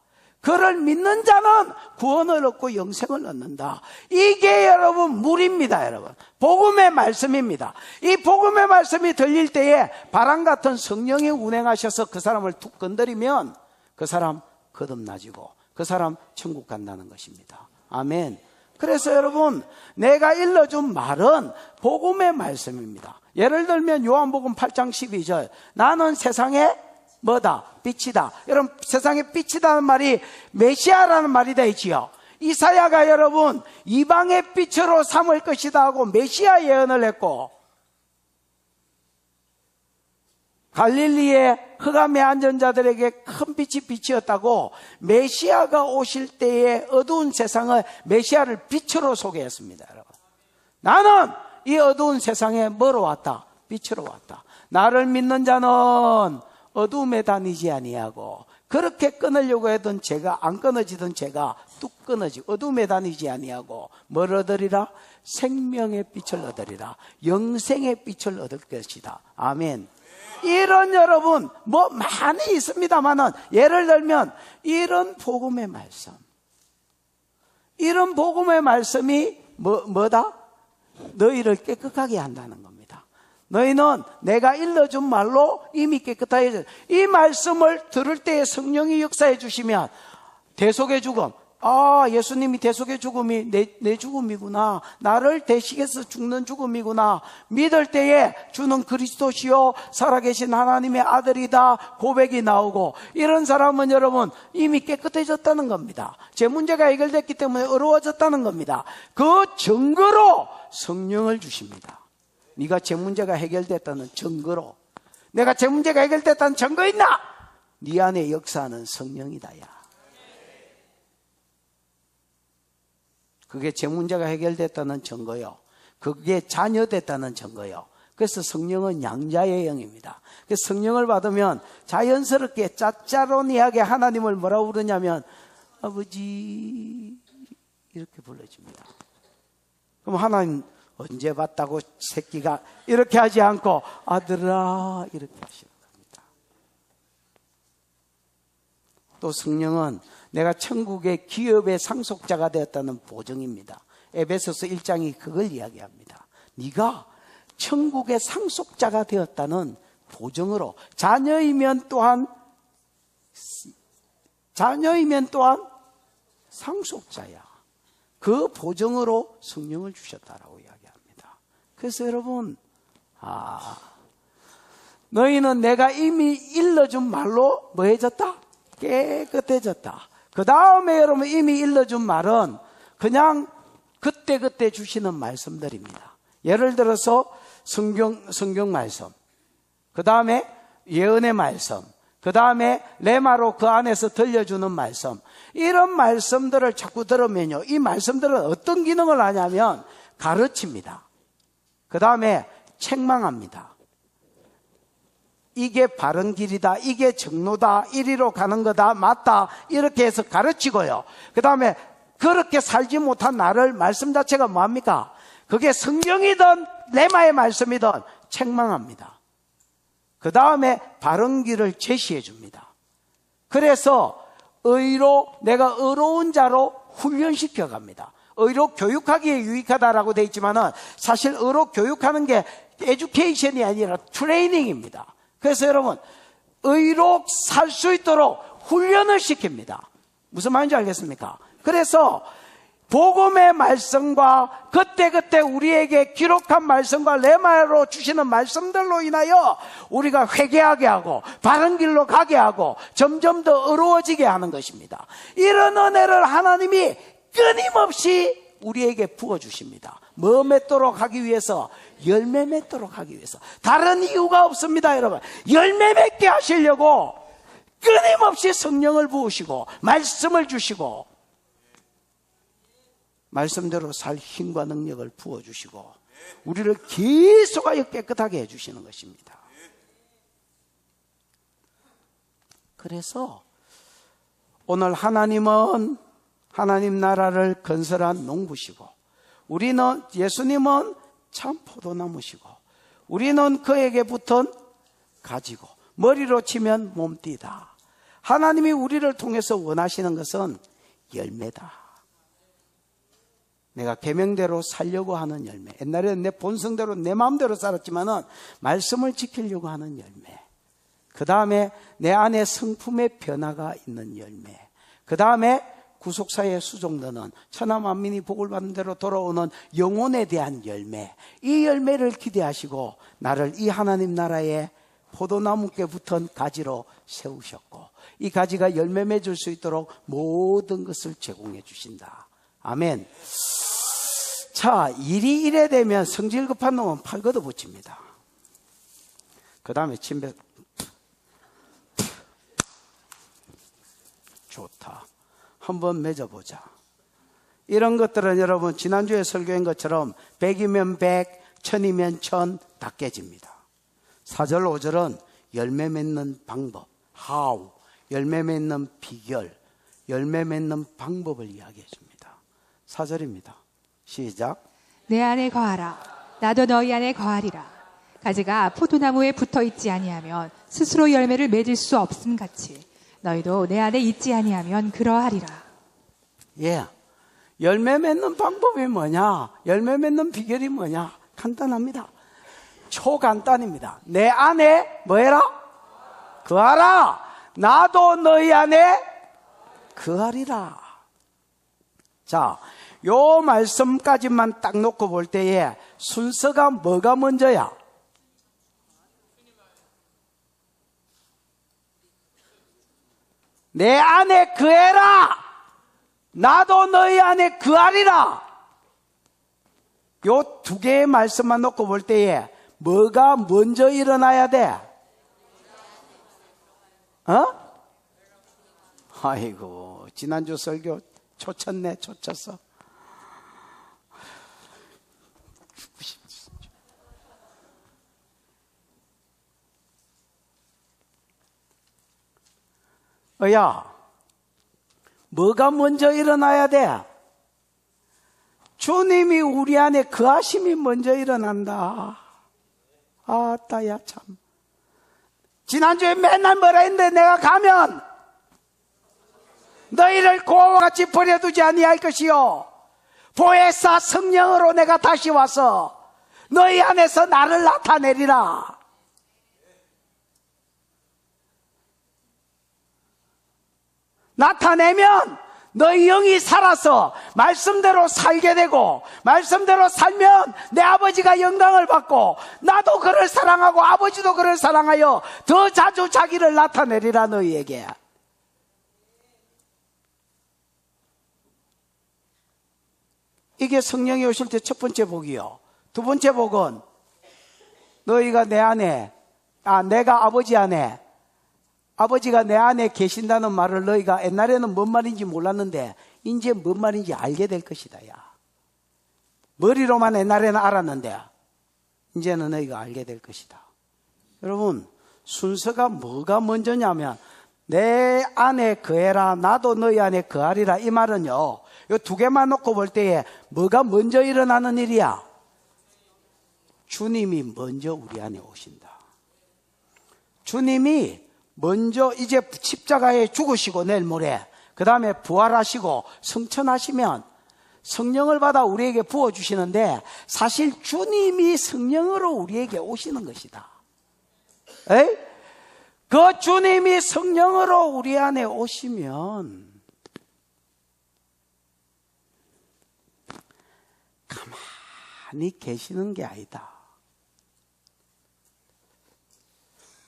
그를 믿는 자는 구원을 얻고 영생을 얻는다. 이게 여러분 물입니다. 여러분 복음의 말씀입니다. 이 복음의 말씀이 들릴 때에 바람 같은 성령이 운행하셔서 그 사람을 툭 건드리면 그 사람 거듭나지고 그 사람 천국 간다는 것입니다. 아멘. 그래서 여러분 내가 일러준 말은 복음의 말씀입니다. 예를 들면 요한복음 8장 12절 나는 세상에 뭐다? 빛이다. 여러분 세상에 빛이다는 말이 메시아라는 말이 되지요. 이사야가 여러분 이방의 빛으로 삼을 것이다 하고 메시아 예언을 했고, 갈릴리의 흑암에 앉은 자들에게 큰 빛이 빛이었다고 메시아가 오실 때의 어두운 세상을 메시아를 빛으로 소개했습니다. 여러분 나는 이 어두운 세상에 뭐로 왔다? 빛으로 왔다. 나를 믿는 자는 어두움에 다니지 아니하고 그렇게 끊으려고 하던 죄가 안 끊어지던 죄가 뚝 끊어지고 어두움에 다니지 아니하고 뭘 얻으리라? 생명의 빛을 얻으리라. 영생의 빛을 얻을 것이다. 아멘. 이런 여러분 뭐 많이 있습니다만은 예를 들면 이런 복음의 말씀, 이런 복음의 말씀이 뭐다? 너희를 깨끗하게 한다는 겁니다. 너희는 내가 일러준 말로 이미 깨끗하게, 이 말씀을 들을 때에 성령이 역사해 주시면 대속의 죽음, 예수님이 대속의 죽음이 내 죽음이구나, 나를 대식해서 죽는 죽음이구나, 믿을 때에 주는 그리스도시요 살아계신 하나님의 아들이다 고백이 나오고, 이런 사람은 여러분 이미 깨끗해졌다는 겁니다. 제 문제가 해결됐기 때문에 어려워졌다는 겁니다. 그 증거로 성령을 주십니다. 네가 제 문제가 해결됐다는 증거로. 내가 제 문제가 해결됐다는 증거 있나? 네 안에 역사하는 성령이다. 야, 그게 제 문제가 해결됐다는 증거요. 그게 자녀됐다는 증거요. 그래서 성령은 양자의 영입니다. 그래서 성령을 받으면 자연스럽게 짭짤하게 하나님을 뭐라고 부르냐면 아버지 이렇게 불러줍니다. 그럼 하나님 언제 봤다고 새끼가 이렇게 하지 않고 아들아 이렇게 하시는 겁니다. 또 성령은 내가 천국의 기업의 상속자가 되었다는 보증입니다. 에베소서 1장이 그걸 이야기합니다. 네가 천국의 상속자가 되었다는 보증으로, 자녀이면 또한 상속자야. 그 보증으로 성령을 주셨다라고 이야기합니다. 그래서 여러분, 너희는 내가 이미 일러준 말로 뭐해졌다? 깨끗해졌다. 그 다음에 여러분 이미 일러준 말은 그냥 그때그때 주시는 말씀들입니다. 예를 들어서 성경 말씀, 그 다음에 예언의 말씀, 그 다음에 레마로 그 안에서 들려주는 말씀, 이런 말씀들을 자꾸 들으면요, 이 말씀들은 어떤 기능을 하냐면 가르칩니다. 그 다음에 책망합니다. 이게 바른 길이다, 이게 정로다, 이리로 가는 거다, 맞다, 이렇게 해서 가르치고요. 그 다음에 그렇게 살지 못한 나를, 말씀 자체가 뭐합니까? 그게 성경이든 레마의 말씀이든 책망합니다. 그 다음에 바른 길을 제시해 줍니다. 그래서 내가 의로운 자로 훈련시켜 갑니다. 의로 교육하기에 유익하다라고 되어 있지만은 사실 의로 교육하는 게 에듀케이션이 아니라 트레이닝입니다. 그래서 여러분 의로 살 수 있도록 훈련을 시킵니다. 무슨 말인지 알겠습니까? 그래서 복음의 말씀과 그때그때 우리에게 기록한 말씀과 레마로 주시는 말씀들로 인하여 우리가 회개하게 하고 바른 길로 가게 하고 점점 더 어려워지게 하는 것입니다. 이런 은혜를 하나님이 끊임없이 우리에게 부어주십니다. 뭐 맺도록 하기 위해서? 열매 맺도록 하기 위해서. 다른 이유가 없습니다. 여러분, 열매 맺게 하시려고 끊임없이 성령을 부으시고 말씀을 주시고 말씀대로 살 힘과 능력을 부어주시고 우리를 계속하여 깨끗하게 해주시는 것입니다. 그래서 오늘 하나님은 하나님 나라를 건설한 농부시고, 우리는, 예수님은 참 포도나무시고, 우리는 그에게 붙은 가지고, 머리로 치면 몸띠다. 하나님이 우리를 통해서 원하시는 것은 열매다. 내가 계명대로 살려고 하는 열매. 옛날에는 내 본성대로 내 마음대로 살았지만은 말씀을 지키려고 하는 열매. 그 다음에 내 안에 성품의 변화가 있는 열매. 그 다음에 구속사의 수종되는 천하만민이 복을 받는 대로 돌아오는 영혼에 대한 열매. 이 열매를 기대하시고 나를 이 하나님 나라의 포도나무께 붙은 가지로 세우셨고 이 가지가 열매 맺을 수 있도록 모든 것을 제공해 주신다. 아멘. 자, 일이 이래 되면 성질 급한 놈은 팔 걷어 붙입니다. 그 다음에 침뱉 좋다. 한번 맺어보자. 이런 것들은 여러분 지난주에 설교한 것처럼 100이면 100, 1000이면 1000 다 깨집니다. 4절 5절은 열매 맺는 방법, how, 열매 맺는 비결, 열매 맺는 방법을 이야기해 줍니다. 4절입니다. 시작. 내 안에 거하라. 나도 너희 안에 거하리라. 가지가 포도나무에 붙어 있지 아니하면 스스로 열매를 맺을 수 없음 같이 너희도 내 안에 있지 아니하면 그러하리라. 예. 열매 맺는 방법이 뭐냐? 열매 맺는 비결이 뭐냐? 간단합니다. 초간단입니다. 내 안에 뭐해라? 거하라. 나도 너희 안에 거하리라. 자, 요 말씀까지만 딱 놓고 볼 때에 순서가 뭐가 먼저야? 내 안에 거해라. 나도 너희 안에 거하리라. 요 두 개의 말씀만 놓고 볼 때에 뭐가 먼저 일어나야 돼? 아이고, 지난주 설교 초쳤네, 초쳤어. 야, 뭐가 먼저 일어나야 돼? 주님이 우리 안에 거하심이 먼저 일어난다. 아따야 참. 지난주에 맨날 뭐라 했는데 내가 가면 너희를 고아와 같이 버려두지 아니할 것이요 보혜사 성령으로 내가 다시 와서 너희 안에서 나를 나타내리라. 나타내면 너희 영이 살아서 말씀대로 살게 되고 말씀대로 살면 내 아버지가 영광을 받고 나도 그를 사랑하고 아버지도 그를 사랑하여 더 자주 자기를 나타내리라. 너희에게 이게 성령이 오실 때 첫 번째 복이요. 두 번째 복은 너희가 내 안에 내가 아버지 안에 아버지가 내 안에 계신다는 말을 너희가 옛날에는 뭔 말인지 몰랐는데 이제 뭔 말인지 알게 될 것이다. 야. 머리로만 옛날에는 알았는데 이제는 너희가 알게 될 것이다. 여러분 순서가 뭐가 먼저냐면 내 안에 거해라 나도 너희 안에 거하리라. 이 말은요 이 두 개만 놓고 볼 때에 뭐가 먼저 일어나는 일이야? 주님이 먼저 우리 안에 오신다. 주님이 먼저 이제 십자가에 죽으시고 내일 모레 그 다음에 부활하시고 성천하시면 성령을 받아 우리에게 부어주시는데 사실 주님이 성령으로 우리에게 오시는 것이다. 에이? 그 주님이 성령으로 우리 안에 오시면 가만히 계시는 게 아니다.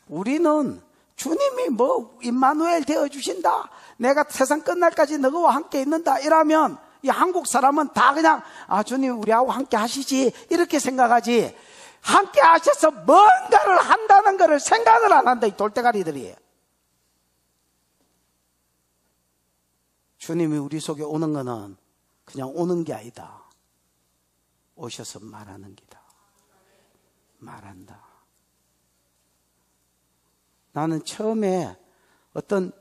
우리는 주님이 뭐 임마누엘 되어주신다, 내가 세상 끝날까지 너와 함께 있는다 이러면 이 한국 사람은 다 그냥 주님 우리하고 함께 하시지 이렇게 생각하지, 함께 하셔서 뭔가를 한다는 것을 생각을 안 한다. 이 돌대가리들이. 주님이 우리 속에 오는 거는 그냥 오는 게 아니다. 오셔서 말하는 기다. 말한다. 나는 처음에 어떤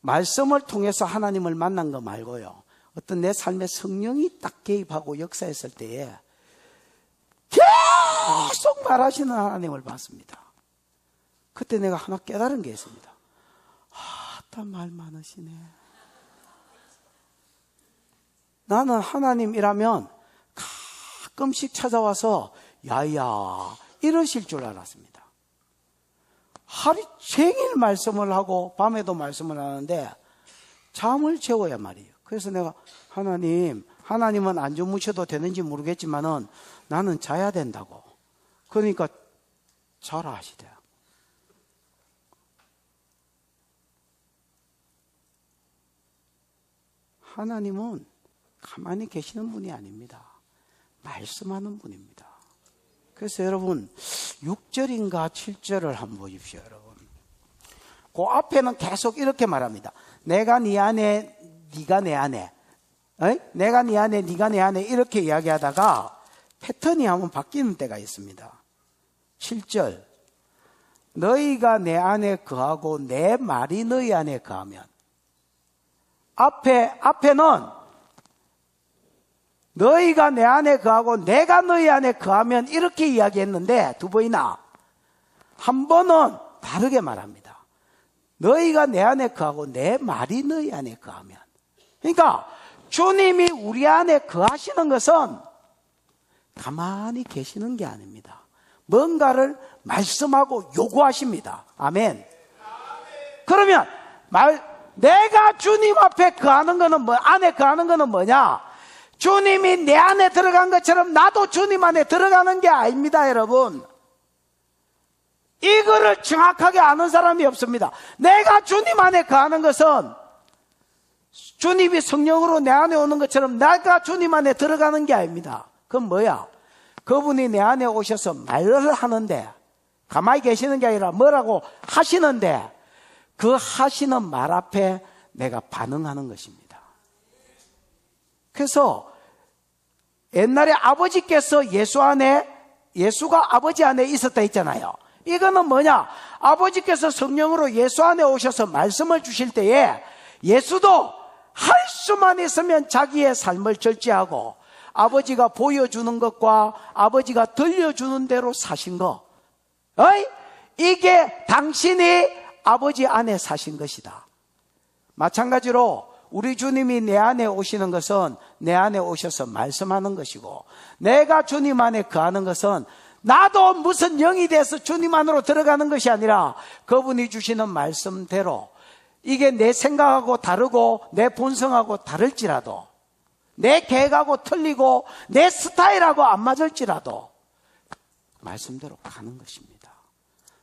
말씀을 통해서 하나님을 만난 거 말고요, 어떤 내 삶에 성령이 딱 개입하고 역사했을 때에 계속 말하시는 하나님을 봤습니다. 그때 내가 하나 깨달은 게 있습니다. 보다 말 많으시네. 나는 하나님이라면 가끔씩 찾아와서 야야 이러실 줄 알았습니다. 하루 종일 말씀을 하고 밤에도 말씀을 하는데 잠을 재워야 말이에요. 그래서 내가 하나님은 안 주무셔도 되는지 모르겠지만은 나는 자야 된다고. 그러니까 자라 하시대요. 하나님은 가만히 계시는 분이 아닙니다. 말씀하는 분입니다. 그래서 여러분 6절인가 7절을 한번 보십시오. 여러분 그 앞에는 계속 이렇게 말합니다. 내가 네 안에 네가 내 안에, 내가 네 안에 네가 내 안에 이렇게 이야기하다가 패턴이 한번 바뀌는 때가 있습니다. 7절 너희가 내 안에 거하고 내 말이 너희 안에 거하면, 앞에는 너희가 내 안에 거하고 내가 너희 안에 거하면 이렇게 이야기했는데 두 번이나, 한 번은 다르게 말합니다. 너희가 내 안에 거하고 내 말이 너희 안에 거하면. 그러니까 주님이 우리 안에 거하시는 것은 가만히 계시는 게 아닙니다. 뭔가를 말씀하고 요구하십니다. 아멘. 그러면 내가 주님 앞에 거하는 거는 안에 거하는 거는 뭐냐? 주님이 내 안에 들어간 것처럼 나도 주님 안에 들어가는 게 아닙니다, 여러분. 이거를 정확하게 아는 사람이 없습니다. 내가 주님 안에 거하는 것은 주님이 성령으로 내 안에 오는 것처럼 내가 주님 안에 들어가는 게 아닙니다. 그건 뭐야? 그분이 내 안에 오셔서 말을 하는데, 가만히 계시는 게 아니라 뭐라고 하시는데, 그 하시는 말 앞에 내가 반응하는 것입니다. 그래서 옛날에 아버지께서 예수가 아버지 안에 있었다 했잖아요. 이거는 뭐냐? 아버지께서 성령으로 예수 안에 오셔서 말씀을 주실 때에 예수도 할 수만 있으면 자기의 삶을 절제하고 아버지가 보여주는 것과 아버지가 들려주는 대로 사신 거, 이게 당신이 아버지 안에 사신 것이다. 마찬가지로 우리 주님이 내 안에 오시는 것은 내 안에 오셔서 말씀하는 것이고, 내가 주님 안에 거하는 것은 나도 무슨 영이 돼서 주님 안으로 들어가는 것이 아니라 그분이 주시는 말씀대로, 이게 내 생각하고 다르고 내 본성하고 다를지라도, 내 계획하고 틀리고 내 스타일하고 안 맞을지라도 말씀대로 가는 것입니다.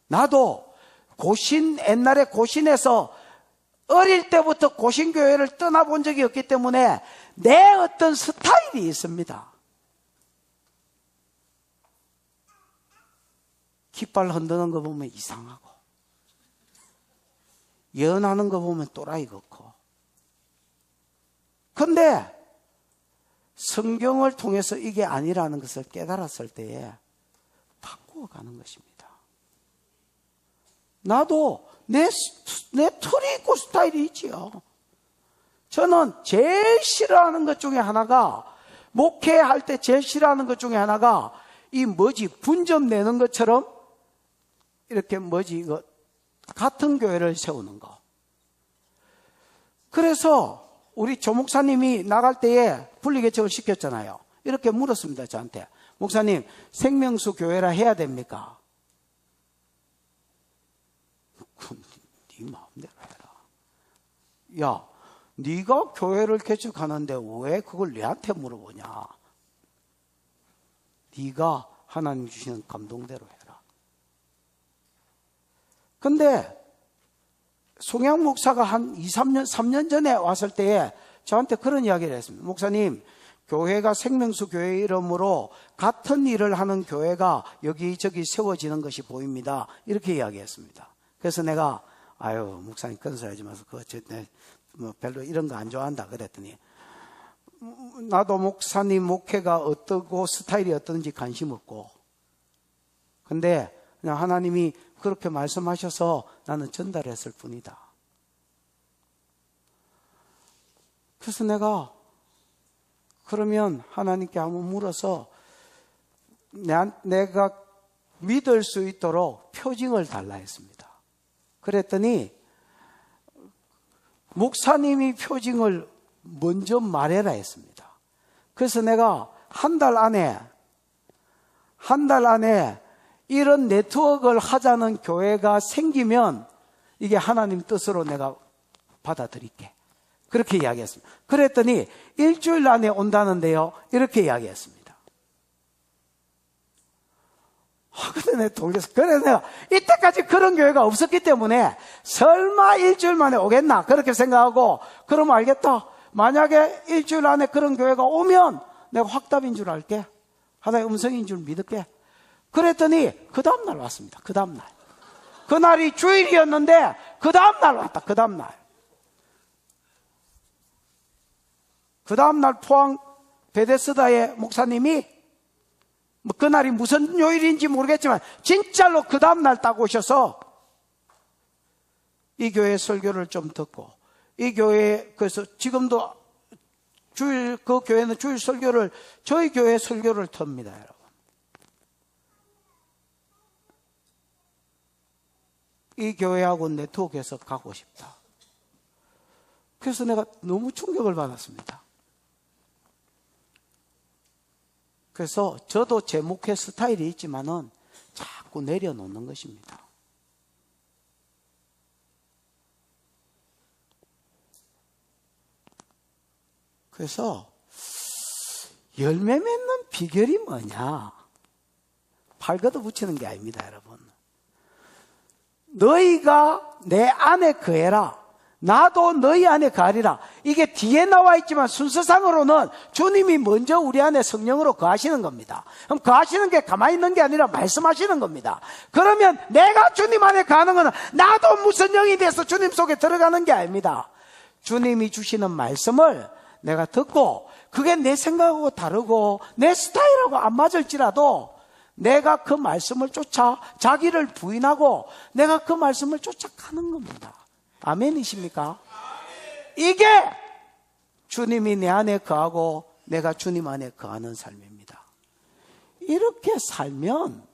나도 옛날에 고신에서 어릴 때부터 고신교회를 떠나본 적이 없기 때문에 내 어떤 스타일이 있습니다. 깃발 흔드는 거 보면 이상하고, 예언하는 거 보면 또라이 같고. 근데 성경을 통해서 이게 아니라는 것을 깨달았을 때에 바꾸어가는 것입니다. 나도 내 틀이 있고 스타일이 있지요. 저는 제일 싫어하는 것 중에 하나가, 목회할 때 제일 싫어하는 것 중에 하나가 분점 내는 것처럼 이렇게 같은 교회를 세우는 거. 그래서 우리 조 목사님이 나갈 때에 분리개척을 시켰잖아요. 이렇게 물었습니다, 저한테. 목사님, 생명수 교회라 해야 됩니까? 네 마음대로 해라. 야, 네가 교회를 개척하는데 왜 그걸 내한테 물어보냐? 네가 하나님 주시는 감동대로 해라. 근데 송양 목사가 한 3년 전에 왔을 때에 저한테 그런 이야기를 했습니다. 목사님, 교회가 생명수 교회 이름으로 같은 일을 하는 교회가 여기저기 세워지는 것이 보입니다. 이렇게 이야기했습니다. 그래서 내가 목사님 그런 소리 하지 마서 별로 이런 거 안 좋아한다 그랬더니, 나도 목사님 목회가 어떻고 스타일이 어떤지 관심 없고, 근데 그냥 하나님이 그렇게 말씀하셔서 나는 전달했을 뿐이다. 그래서 내가 그러면 하나님께 한번 물어서 내가 믿을 수 있도록 표징을 달라 했습니다. 그랬더니 목사님이 표징을 먼저 말해라 했습니다. 그래서 내가 한 달 안에 이런 네트워크를 하자는 교회가 생기면 이게 하나님 뜻으로 내가 받아들일게. 그렇게 이야기했습니다. 그랬더니 일주일 안에 온다는데요, 이렇게 이야기했습니다. 근데 내가 돌려서, 그래서 내가 이때까지 그런 교회가 없었기 때문에 설마 일주일 만에 오겠나 그렇게 생각하고, 그러면 알겠다, 만약에 일주일 안에 그런 교회가 오면 내가 확답인 줄 알게, 하나의 음성인 줄 믿을게. 그랬더니 그 다음날 왔습니다. 그 다음날, 그날이 주일이었는데 그 다음날 왔다. 그 다음날 포항 베데스다의 목사님이, 그날이 무슨 요일인지 모르겠지만 진짜로 그 다음날 딱 오셔서 이 교회 설교를 좀 듣고, 이 교회, 그래서 지금도 그 교회는 주일 설교를, 저희 교회 설교를 틉니다, 여러분. 이 교회하고 네트워크에서 가고 싶다. 그래서 내가 너무 충격을 받았습니다. 그래서 저도 제 목회 스타일이 있지만은 자꾸 내려놓는 것입니다. 그래서 열매 맺는 비결이 뭐냐? 팔 걷어붙이는 게 아닙니다, 여러분. 너희가 내 안에 거해라, 나도 너희 안에 거하리라. 이게 뒤에 나와 있지만 순서상으로는 주님이 먼저 우리 안에 성령으로 거하시는 겁니다. 그럼 거하시는 게 가만히 있는 게 아니라 말씀하시는 겁니다. 그러면 내가 주님 안에 거하는 것은 나도 무슨 영이 돼서 주님 속에 들어가는 게 아닙니다. 주님이 주시는 말씀을 내가 듣고, 그게 내 생각하고 다르고 내 스타일하고 안 맞을지라도 내가 그 말씀을 쫓아 자기를 부인하고 내가 그 말씀을 쫓아가는 겁니다. 아멘이십니까? 이게 주님이 내 안에 거하고 내가 주님 안에 거하는 삶입니다. 이렇게 살면,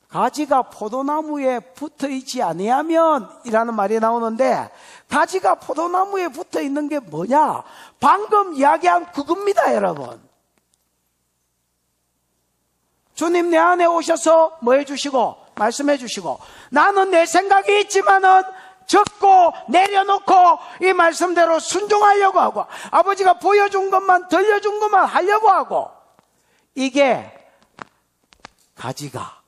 가지가 포도나무에 붙어있지 아니하면 이라는 말이 나오는데, 가지가 포도나무에 붙어있는 게 뭐냐? 방금 이야기한 그겁니다, 여러분. 주님 내 안에 오셔서 뭐 해주시고 말씀해 주시고, 나는 내 생각이 있지만은 적고 내려놓고 이 말씀대로 순종하려고 하고, 아버지가 보여준 것만, 들려준 것만 하려고 하고, 이게 가지가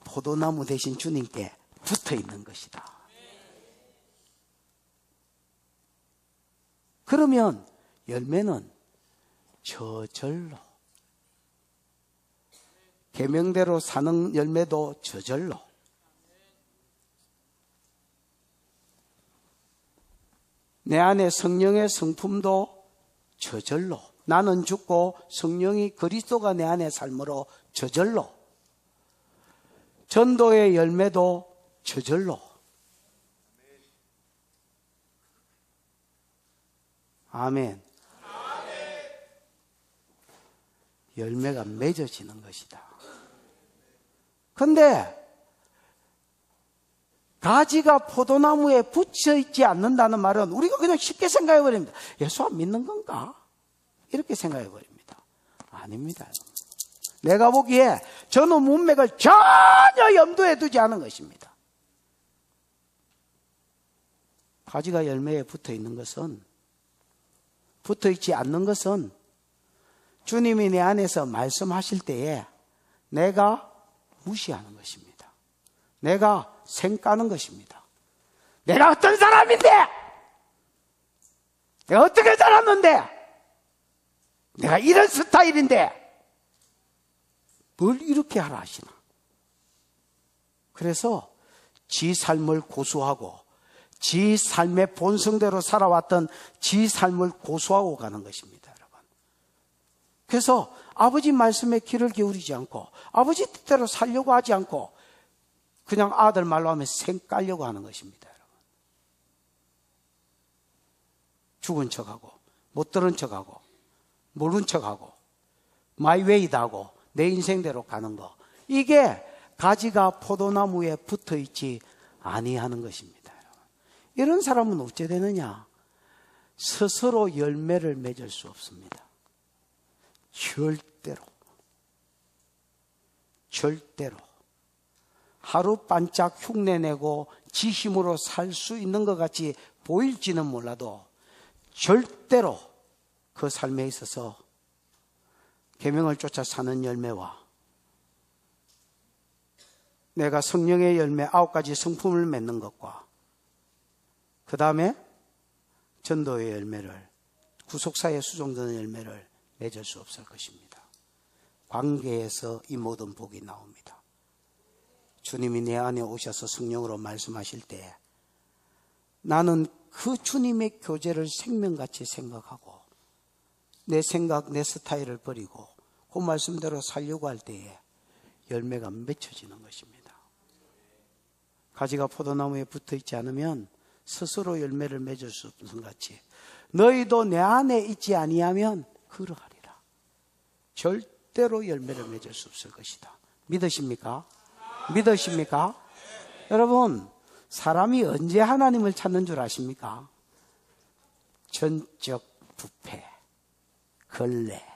포도나무 대신 주님께 붙어 있는 것이다. 그러면 열매는 저절로, 계명대로 사는 열매도 저절로, 내 안에 성령의 성품도 저절로, 나는 죽고 성령이 그리스도가 내 안에 삶으로 저절로, 전도의 열매도 저절로. 아멘. 열매가 맺어지는 것이다. 그런데 가지가 포도나무에 붙여 있지 않는다는 말은 우리가 그냥 쉽게 생각해 버립니다. 예수 안 믿는 건가? 이렇게 생각해 버립니다. 아닙니다. 내가 보기에 저는 문맥을 전혀 염두에 두지 않은 것입니다. 가지가 열매에 붙어 있는 것은, 붙어 있지 않는 것은 주님이 내 안에서 말씀하실 때에 내가 무시하는 것입니다. 내가 생까는 것입니다. 내가 어떤 사람인데, 내가 어떻게 자랐는데, 내가 이런 스타일인데 뭘 이렇게 하라 하시나. 그래서 지 삶을 고수하고, 지 삶의 본성대로 살아왔던 지 삶을 고수하고 가는 것입니다, 여러분. 그래서 아버지 말씀에 귀를 기울이지 않고, 아버지 뜻대로 살려고 하지 않고, 그냥 아들 말로 하면 생 깔려고 하는 것입니다, 여러분. 죽은 척하고, 못 들은 척하고, 모른 척하고, 마이웨이다 하고 내 인생대로 가는 거, 이게 가지가 포도나무에 붙어있지 아니하는 것입니다, 여러분. 이런 사람은 어째 되느냐? 스스로 열매를 맺을 수 없습니다. 절대로 하루 반짝 흉내내고 지힘으로 살 수 있는 것 같이 보일지는 몰라도 절대로 그 삶에 있어서 계명을 쫓아 사는 열매와 내가 성령의 열매 9가지 성품을 맺는 것과 그 다음에 전도의 열매를, 구속사에 수종되는 열매를 맺을 수 없을 것입니다. 관계에서 이 모든 복이 나옵니다. 주님이 내 안에 오셔서 성령으로 말씀하실 때 나는 그 주님의 교제를 생명같이 생각하고 내 생각, 내 스타일을 버리고 그 말씀대로 살려고 할 때에 열매가 맺혀지는 것입니다. 가지가 포도나무에 붙어있지 않으면 스스로 열매를 맺을 수 없는 같이 너희도 내 안에 있지 아니하면 그러하리라. 절대로 열매를 맺을 수 없을 것이다. 믿으십니까? 믿으십니까? 여러분, 사람이 언제 하나님을 찾는 줄 아십니까? 전적 부패, 걸레.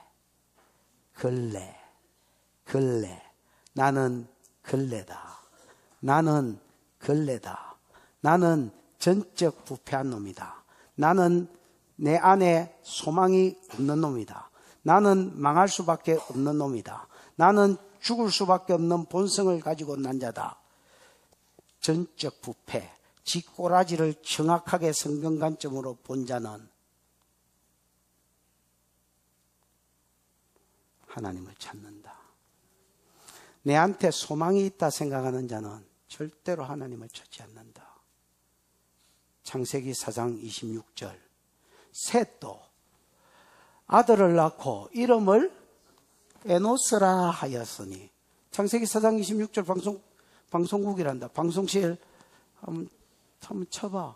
나는 걸레다. 나는 전적 부패한 놈이다. 나는 내 안에 소망이 없는 놈이다. 나는 망할 수밖에 없는 놈이다. 나는 죽을 수밖에 없는 본성을 가지고 난 자다. 전적 부패, 지 꼬라지를 정확하게 성경 관점으로 본 자는 하나님을 찾는다. 내한테 소망이 있다 생각하는 자는 절대로 하나님을 찾지 않는다. 창세기 4장 26절 셋도 아들을 낳고 이름을 에노스라 하였으니, 창세기 4장 26절 방송국이란다. 방송실 한번 쳐봐.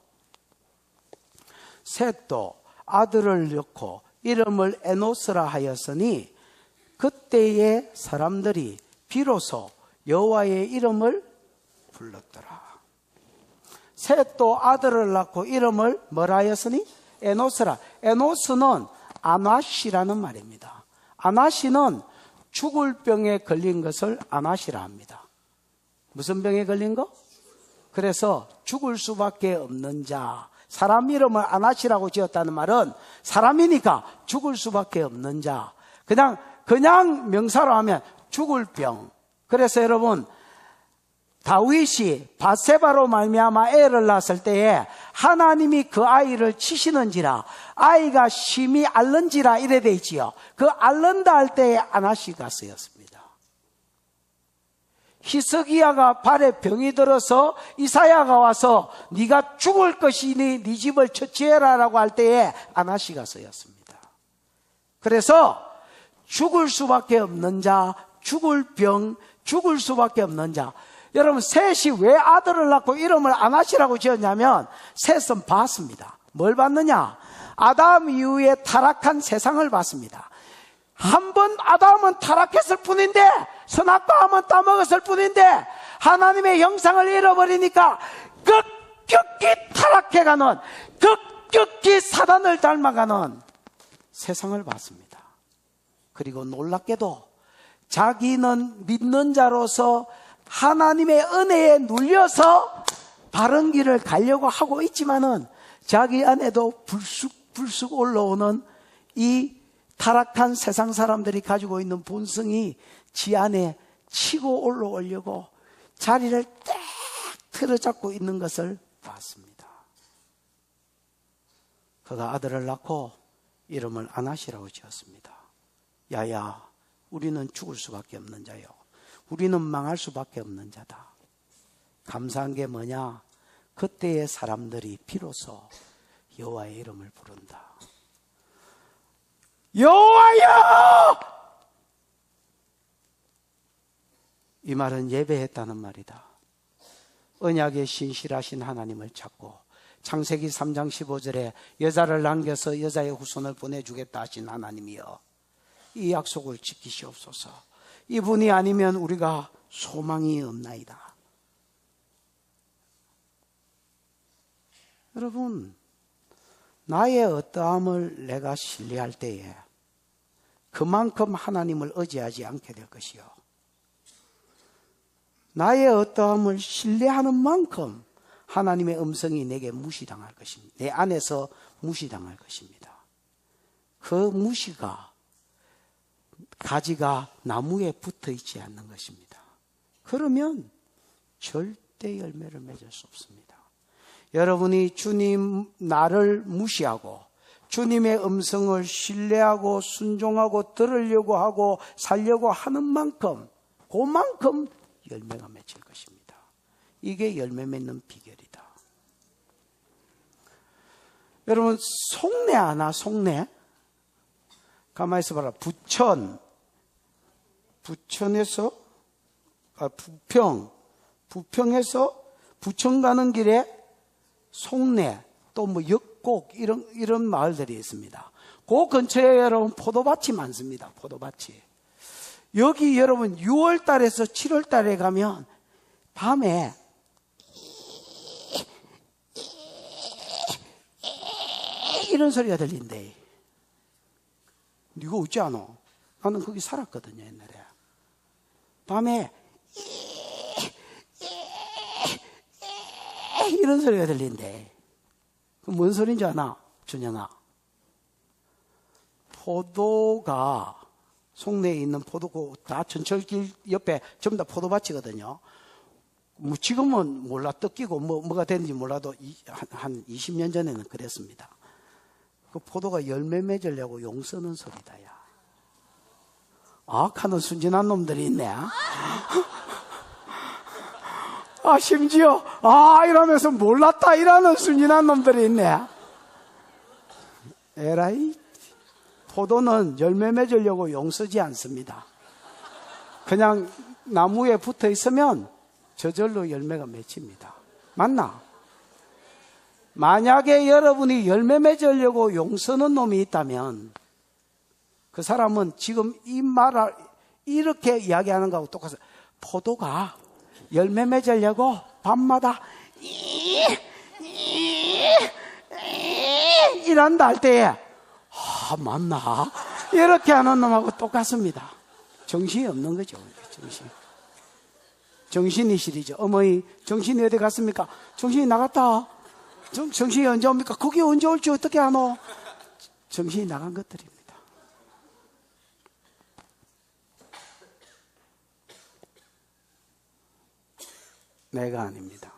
셋도 아들을 낳고 이름을 에노스라 하였으니 그때의 사람들이 비로소 여호와의 이름을 불렀더라. 셋도 아들을 낳고 이름을 뭐라 하였으니? 에노스라. 에노스는 아나시라는 말입니다. 아나시는 죽을 병에 걸린 것을 아나시라 합니다. 무슨 병에 걸린 거? 그래서 죽을 수밖에 없는 자. 사람 이름을 아나시라고 지었다는 말은 사람이니까 죽을 수밖에 없는 자. 그냥 명사로 하면 죽을 병. 그래서 여러분, 다윗이 밧세바로 말미암아 애를 낳았을 때에 하나님이 그 아이를 치시는지라, 아이가 심히 앓는지라 이래 돼 있지요. 그 앓는다 할 때에 아나시가 쓰였습니다. 히스기야가 발에 병이 들어서 이사야가 와서 네가 죽을 것이니 네 집을 처치해라라고 할 때에 아나시가 쓰였습니다. 그래서 죽을 수밖에 없는 자, 죽을 병, 죽을 수밖에 없는 자. 여러분, 셋이 왜 아들을 낳고 이름을 아나시라고 지었냐면 셋은 봤습니다. 뭘 봤느냐? 아담 이후에 타락한 세상을 봤습니다. 한번 아담은 타락했을 뿐인데, 선악과 함은 따먹었을 뿐인데 하나님의 형상을 잃어버리니까 급격히 타락해가는, 급격히 사단을 닮아가는 세상을 봤습니다. 그리고 놀랍게도 자기는 믿는 자로서 하나님의 은혜에 눌려서 바른 길을 가려고 하고 있지만은 자기 안에도 불쑥 올라오는 이 타락한 세상 사람들이 가지고 있는 본성이 지 안에 치고 올라오려고 자리를 딱 틀어잡고 있는 것을 봤습니다. 그가 아들을 낳고 이름을 아나시라고 지었습니다. 야야, 우리는 죽을 수밖에 없는 자요, 우리는 망할 수밖에 없는 자다. 감사한 게 뭐냐? 그때의 사람들이 비로소 여호와의 이름을 부른다. 여호와여! 이 말은 예배했다는 말이다. 언약에 신실하신 하나님을 찾고 창세기 3장 15절에 여자를 남겨서 여자의 후손을 보내주겠다 하신 하나님이여, 이 약속을 지키시옵소서. 이분이 아니면 우리가 소망이 없나이다. 여러분, 나의 어떠함을 내가 신뢰할 때에 그만큼 하나님을 의지하지 않게 될 것이요. 나의 어떠함을 신뢰하는 만큼 하나님의 음성이 내게 무시당할 것입니다. 내 안에서 무시당할 것입니다. 그 무시가 가지가 나무에 붙어 있지 않는 것입니다. 그러면 절대 열매를 맺을 수 없습니다. 여러분이 주님 나를 무시하고 주님의 음성을 신뢰하고 순종하고 들으려고 하고 살려고 하는 만큼 그만큼 열매가 맺힐 것입니다. 이게 열매 맺는 비결이다. 여러분, 속내 아나? 속내? 가만히 있어봐라. 부천에서 부평에서 부천 가는 길에 속내, 또 뭐 역곡 이런 마을들이 있습니다. 그 근처에 여러분 포도밭이 많습니다. 포도밭이. 여기 여러분 6월 달에서 7월 달에 가면 밤에 이런 소리가 들린대. 이거 웃지 않아? 나는 거기 살았거든요, 옛날에. 밤에 이런 소리가 들린대. 뭔 소리인지 아나? 준영아. 포도가 송내에 있는 포도고 다 전철길 옆에 전부 다 포도밭이거든요. 뭐 지금은 몰라 뜯기고 뭐가 되는지 몰라도 한 20년 전에는 그랬습니다. 그 포도가 열매 맺으려고 용 쓰는 소리다, 야. 악하는 순진한 놈들이 있네. 심지어 이러면서 몰랐다 이러는 순진한 놈들이 있네. 에라이, 포도는 열매 맺으려고 용 쓰지 않습니다. 그냥 나무에 붙어 있으면 저절로 열매가 맺힙니다. 맞나? 만약에 여러분이 열매 맺으려고 용 쓰는 놈이 있다면 그 사람은 지금 이 말을 이렇게 이야기하는 거하고 똑같아요. 포도가 열매 맺으려고 밤마다 이란다 할 때에 맞나? 이렇게 하는 놈하고 똑같습니다. 정신이 없는 거죠. 정신이 시리죠. 어머니 정신이 어디 갔습니까? 정신이 나갔다. 정신이 언제 옵니까? 그게 언제 올지 어떻게 아노? 정신이 나간 것들입니다. 내가 아닙니다.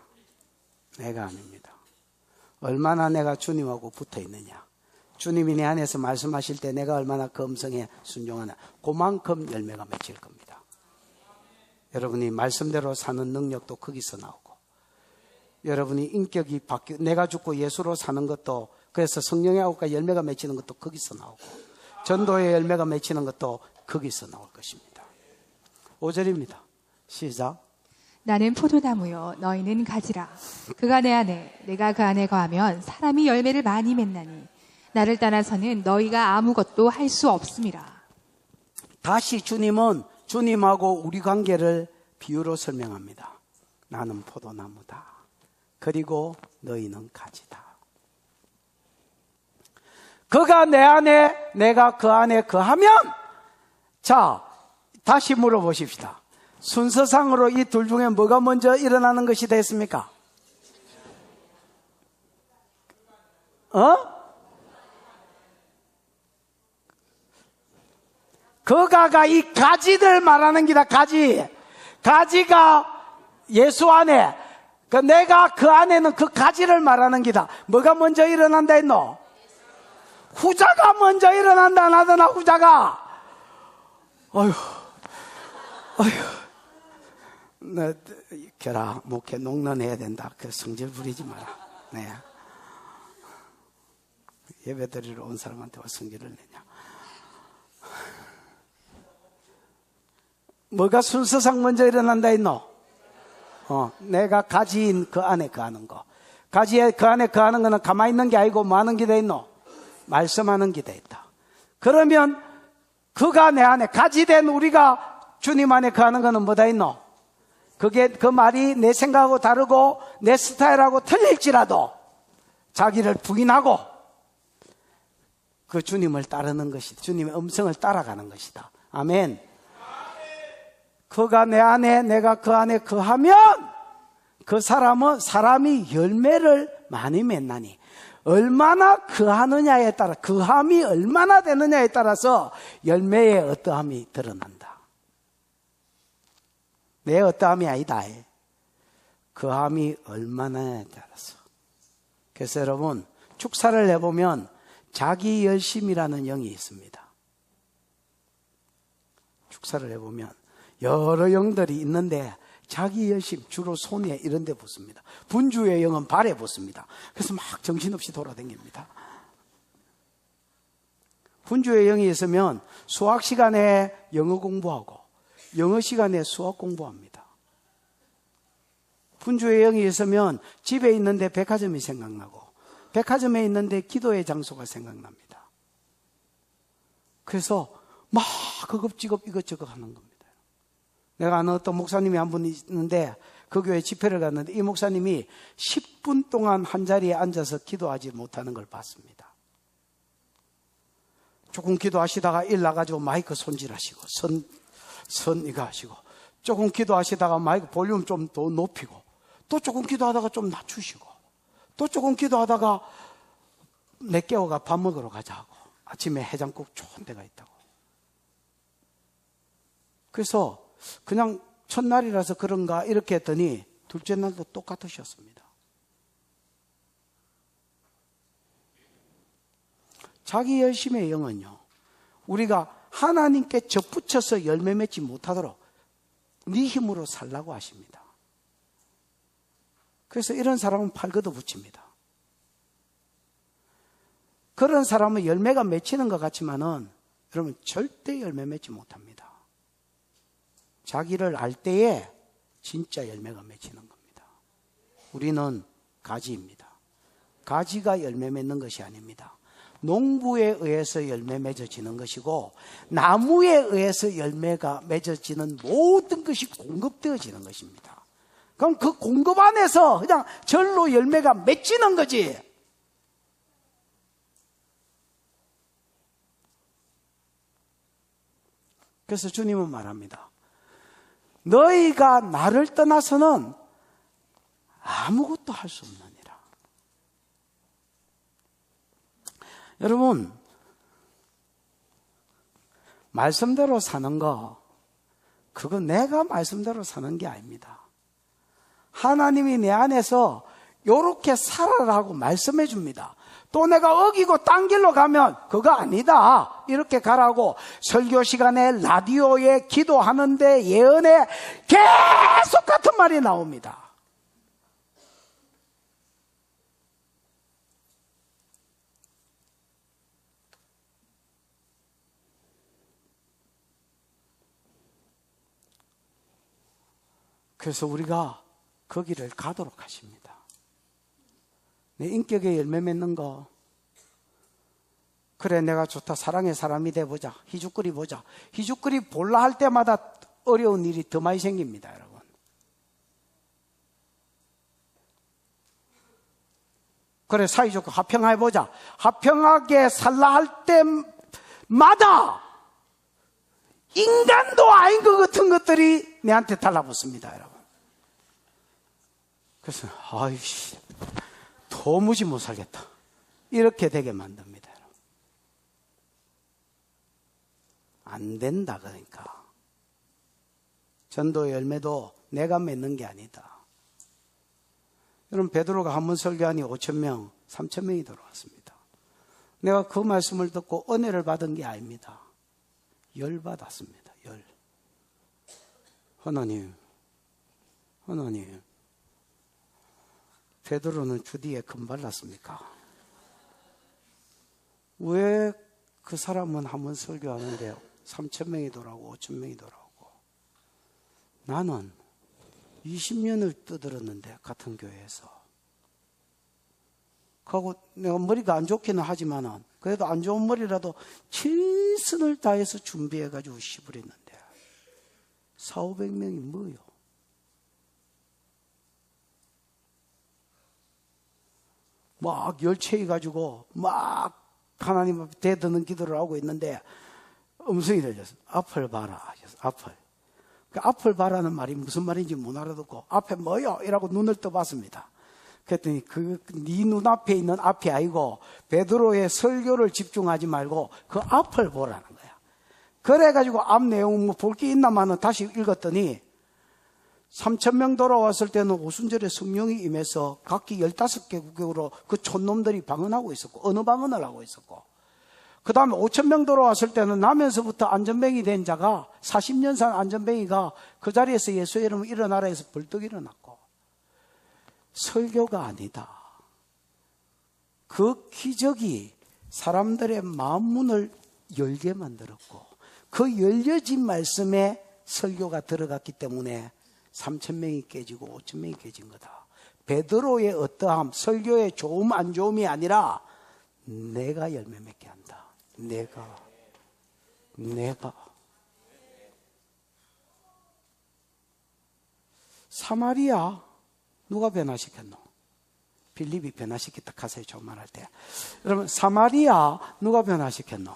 얼마나 내가 주님하고 붙어 있느냐. 주님이 내 안에서 말씀하실 때 내가 얼마나 그 음성에 순종하나. 그만큼 열매가 맺힐 겁니다. 여러분이 말씀대로 사는 능력도 거기서 나오고, 여러분이 인격이 내가 죽고 예수로 사는 것도, 그래서 성령의 아우가 열매가 맺히는 것도 거기서 나오고, 전도의 열매가 맺히는 것도 거기서 나올 것입니다. 5절입니다. 시작. 나는 포도나무요 너희는 가지라. 그가 내 안에 내가 그 안에 거하면 사람이 열매를 많이 맺나니 나를 떠나서는 너희가 아무것도 할 수 없음이라. 다시 주님은 주님하고 우리 관계를 비유로 설명합니다. 나는 포도나무다. 그리고 너희는 가지다. 그가 내 안에 내가 그 안에 거하면, 자, 다시 물어보십시다. 순서상으로 이 둘 중에 뭐가 먼저 일어나는 것이 됐습니까? 그가가 이 가지들 말하는 기다. 가지가 예수 안에, 내가 그 안에는 그 가지를 말하는 기다. 뭐가 먼저 일어난다 했노? 후자가 먼저 일어난다 나더나. 후자가. 어휴. 너 결아 목회 농런해야 된다. 그 성질 부리지 마라. 네. 예배드리러 온 사람한테 와 성질을 내냐. 뭐가 순서상 먼저 일어난다 했노? 내가 가지인 그 안에 거하는 거. 가지에 그 안에 거하는 거는 가만히 있는 게 아니고 뭐 하는 게 돼 있노? 말씀하는 게 돼 있다. 그러면 그가 내 안에 가지된 우리가 주님 안에 거하는 거는 뭐다 있노? 그게 그 말이 내 생각하고 다르고 내 스타일하고 틀릴지라도 자기를 부인하고 그 주님을 따르는 것이다. 주님의 음성을 따라가는 것이다. 아멘. 그가 내 안에 내가 그 안에 거하면 그 사람이 열매를 많이 맺나니 얼마나 거하느냐에 따라 거함이 얼마나 되느냐에 따라서 열매의 어떠함이 드러난다. 내 어떠함이 아니다. 거함이 얼마나에 따라서. 그래서 여러분 축사를 해보면 자기 열심이라는 영이 있습니다. 축사를 해보면 여러 영들이 있는데 자기 열심 주로 손에 이런 데 붙습니다. 분주의 영은 발에 붙습니다. 그래서 막 정신없이 돌아다닙니다. 분주의 영이 있으면 수학 시간에 영어 공부하고 영어 시간에 수학 공부합니다. 분주의 영이 있으면 집에 있는데 백화점이 생각나고 백화점에 있는데 기도의 장소가 생각납니다. 그래서 막 그겁지겁 이것저것 하는 겁니다. 내가 아는 어떤 목사님이 한 분 있는데 그 교회 집회를 갔는데 이 목사님이 10분 동안 한 자리에 앉아서 기도하지 못하는 걸 봤습니다. 조금 기도하시다가 일 나가지고 마이크 손질하시고 선 이거 하시고 조금 기도하시다가 마이크 볼륨 좀 더 높이고 또 조금 기도하다가 좀 낮추시고 또 조금 기도하다가 내 깨워가 밥 먹으러 가자 하고 아침에 해장국 좋은 데가 있다고. 그래서 그냥 첫날이라서 그런가 이렇게 했더니 둘째 날도 똑같으셨습니다. 자기 열심의 영은요, 우리가 하나님께 접붙여서 열매 맺지 못하도록 네 힘으로 살라고 하십니다. 그래서 이런 사람은 팔 걷어붙입니다. 그런 사람은 열매가 맺히는 것 같지만은 여러분 절대 열매 맺지 못합니다. 자기를 알 때에 진짜 열매가 맺히는 겁니다. 우리는 가지입니다. 가지가 열매 맺는 것이 아닙니다. 농부에 의해서 열매 맺어지는 것이고 나무에 의해서 열매가 맺어지는 모든 것이 공급되어지는 것입니다. 그럼 그 공급 안에서 그냥 절로 열매가 맺히는 거지. 그래서 주님은 말합니다. 너희가 나를 떠나서는 아무것도 할 수 없느니라. 여러분, 말씀대로 사는 거, 그건 내가 말씀대로 사는 게 아닙니다. 하나님이 내 안에서 요렇게 살아라고 말씀해 줍니다. 또 내가 어기고 딴 길로 가면 그거 아니다. 이렇게 가라고 설교 시간에 라디오에 기도하는데 예언에 계속 같은 말이 나옵니다. 그래서 우리가 거기를 가도록 하십니다. 내 인격에 열매 맺는 거, 그래 내가 좋다 사랑의 사람이 돼보자, 희죽거리 보자. 희죽거리 볼라 할 때마다 어려운 일이 더 많이 생깁니다. 여러분, 그래 사이좋고 화평해보자. 화평하게 살라 할 때마다 인간도 아닌 것 같은 것들이 내한테 달라붙습니다. 여러분, 그래서 아이씨 도무지 못 살겠다 이렇게 되게 만듭니다. 안 된다. 그러니까 전도 열매도 내가 맺는 게 아니다. 여러분, 베드로가 한 번 설교하니 5,000명 3,000명이 들어왔습니다. 내가 그 말씀을 듣고 은혜를 받은 게 아닙니다. 열 받았습니다. 열. 하나님 베드로는 주디에 금 발랐습니까? 왜 그 사람은 한 번 설교하는데 3,000명이 돌아오고 5,000명이 돌아오고 나는 20년을 떠들었는데 같은 교회에서 그리고 내가 머리가 안 좋기는 하지만은 그래도 안 좋은 머리라도 최선을 다해서 준비해가지고 시부했는데 400~500명이 뭐요? 막 열체해가지고 막 하나님 앞에 대드는 기도를 하고 있는데 음성이 들렸어. 앞을 봐라. 앞을. 그 앞을 봐라는 말이 무슨 말인지 못 알아듣고 앞에 뭐요? 이라고 눈을 떠봤습니다. 그랬더니 네 눈앞에 있는 앞이 아니고 베드로의 설교를 집중하지 말고 그 앞을 보라는 거야. 그래가지고 앞 내용 뭐 볼 게 있나마는 다시 읽었더니 3,000명 돌아왔을 때는 오순절에 성령이 임해서 각기 15개국으로 그 촌놈들이 방언하고 있었고 어느 방언을 하고 있었고 그 다음에 5,000명 돌아왔을 때는 나면서부터 안전뱅이 된 자가 40년 산 안전뱅이가 그 자리에서 예수의 이름을 일어나라 해서 벌떡 일어났고 설교가 아니다. 그 기적이 사람들의 마음 문을 열게 만들었고 그 열려진 말씀에 설교가 들어갔기 때문에 3,000명이 깨지고 5,000명이 깨진 거다. 베드로의 어떠함, 설교의 좋음 안 좋음이 아니라 내가 열매 맺게 한다. 내가 사마리아 누가 변화시켰노? 빌립이 변화시켰다 카세요. 조만할 때. 여러분 사마리아 누가 변화시켰노?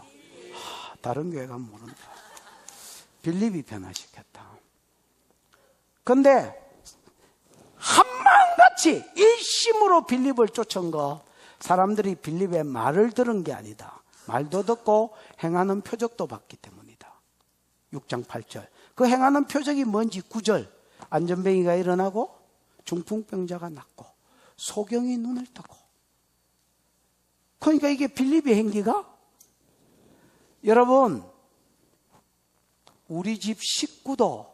다른 교회가 모른다. 빌립이 변화시켰다. 근데 한마음같이 일심으로 빌립을 쫓은 거 사람들이 빌립의 말을 들은 게 아니다. 말도 듣고 행하는 표적도 봤기 때문이다. 6장 8절. 그 행하는 표적이 뭔지 9절. 안전뱅이가 일어나고 중풍병자가 낫고 소경이 눈을 뜨고. 그러니까 이게 빌립의 행기가 여러분 우리 집 식구도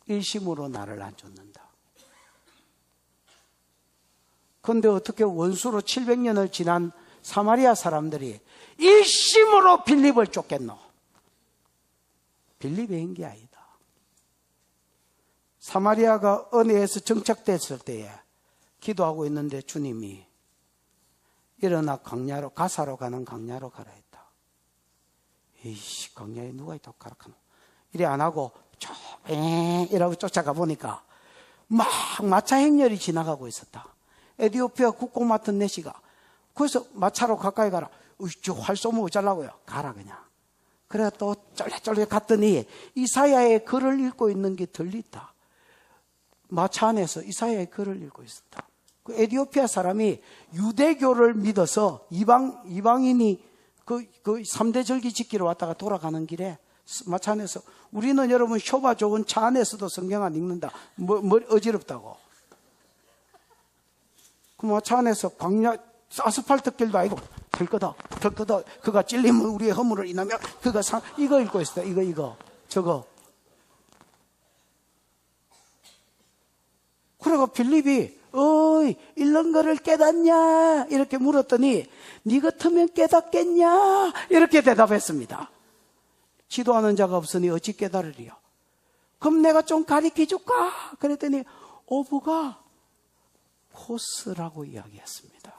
일심으로 나를 안 쫓는다. 그런데 어떻게 원수로 700년을 지난 사마리아 사람들이 일심으로 빌립을 쫓겠노? 빌립의 행기 아니다. 사마리아가 은혜에서 정착됐을 때에 기도하고 있는데 주님이 일어나 강야로 가사로 가는 강야로 가라 했다. 에이씨 강야에 누가 있다고 가라 하노? 이래 안 하고 이라고 쫓아가 보니까 막 마차 행렬이 지나가고 있었다. 에디오피아 국고 맡은 내시가 그래서 마차로 가까이 가라. 저 활 쏘면 어쩌려고요? 가라 그냥. 그래 또 쫄래쫄래 갔더니 이사야의 글을 읽고 있는 게 들리다. 마차 안에서 이사야의 글을 읽고 있었다. 그 에디오피아 사람이 유대교를 믿어서 이방인이 그 3대 절기 지키러 왔다가 돌아가는 길에 마차 안에서 우리는 여러분 쇼바 좋은 차 안에서도 성경 안 읽는다. 뭐 어지럽다고. 그 마차 안에서 광야 아스팔트 길도 아니고 덜거덕 그가 찔리면 우리의 허물을 인하며 그가 이거 읽고 있었다. 이거 저거. 그래가 빌립이 어이 읽는 거를 깨닫냐 이렇게 물었더니 네 같으면 깨닫겠냐 이렇게 대답했습니다. 지도하는 자가 없으니 어찌 깨달으리요? 그럼 내가 좀 가르쳐 줄까? 그랬더니 오브가 코스라고 이야기했습니다.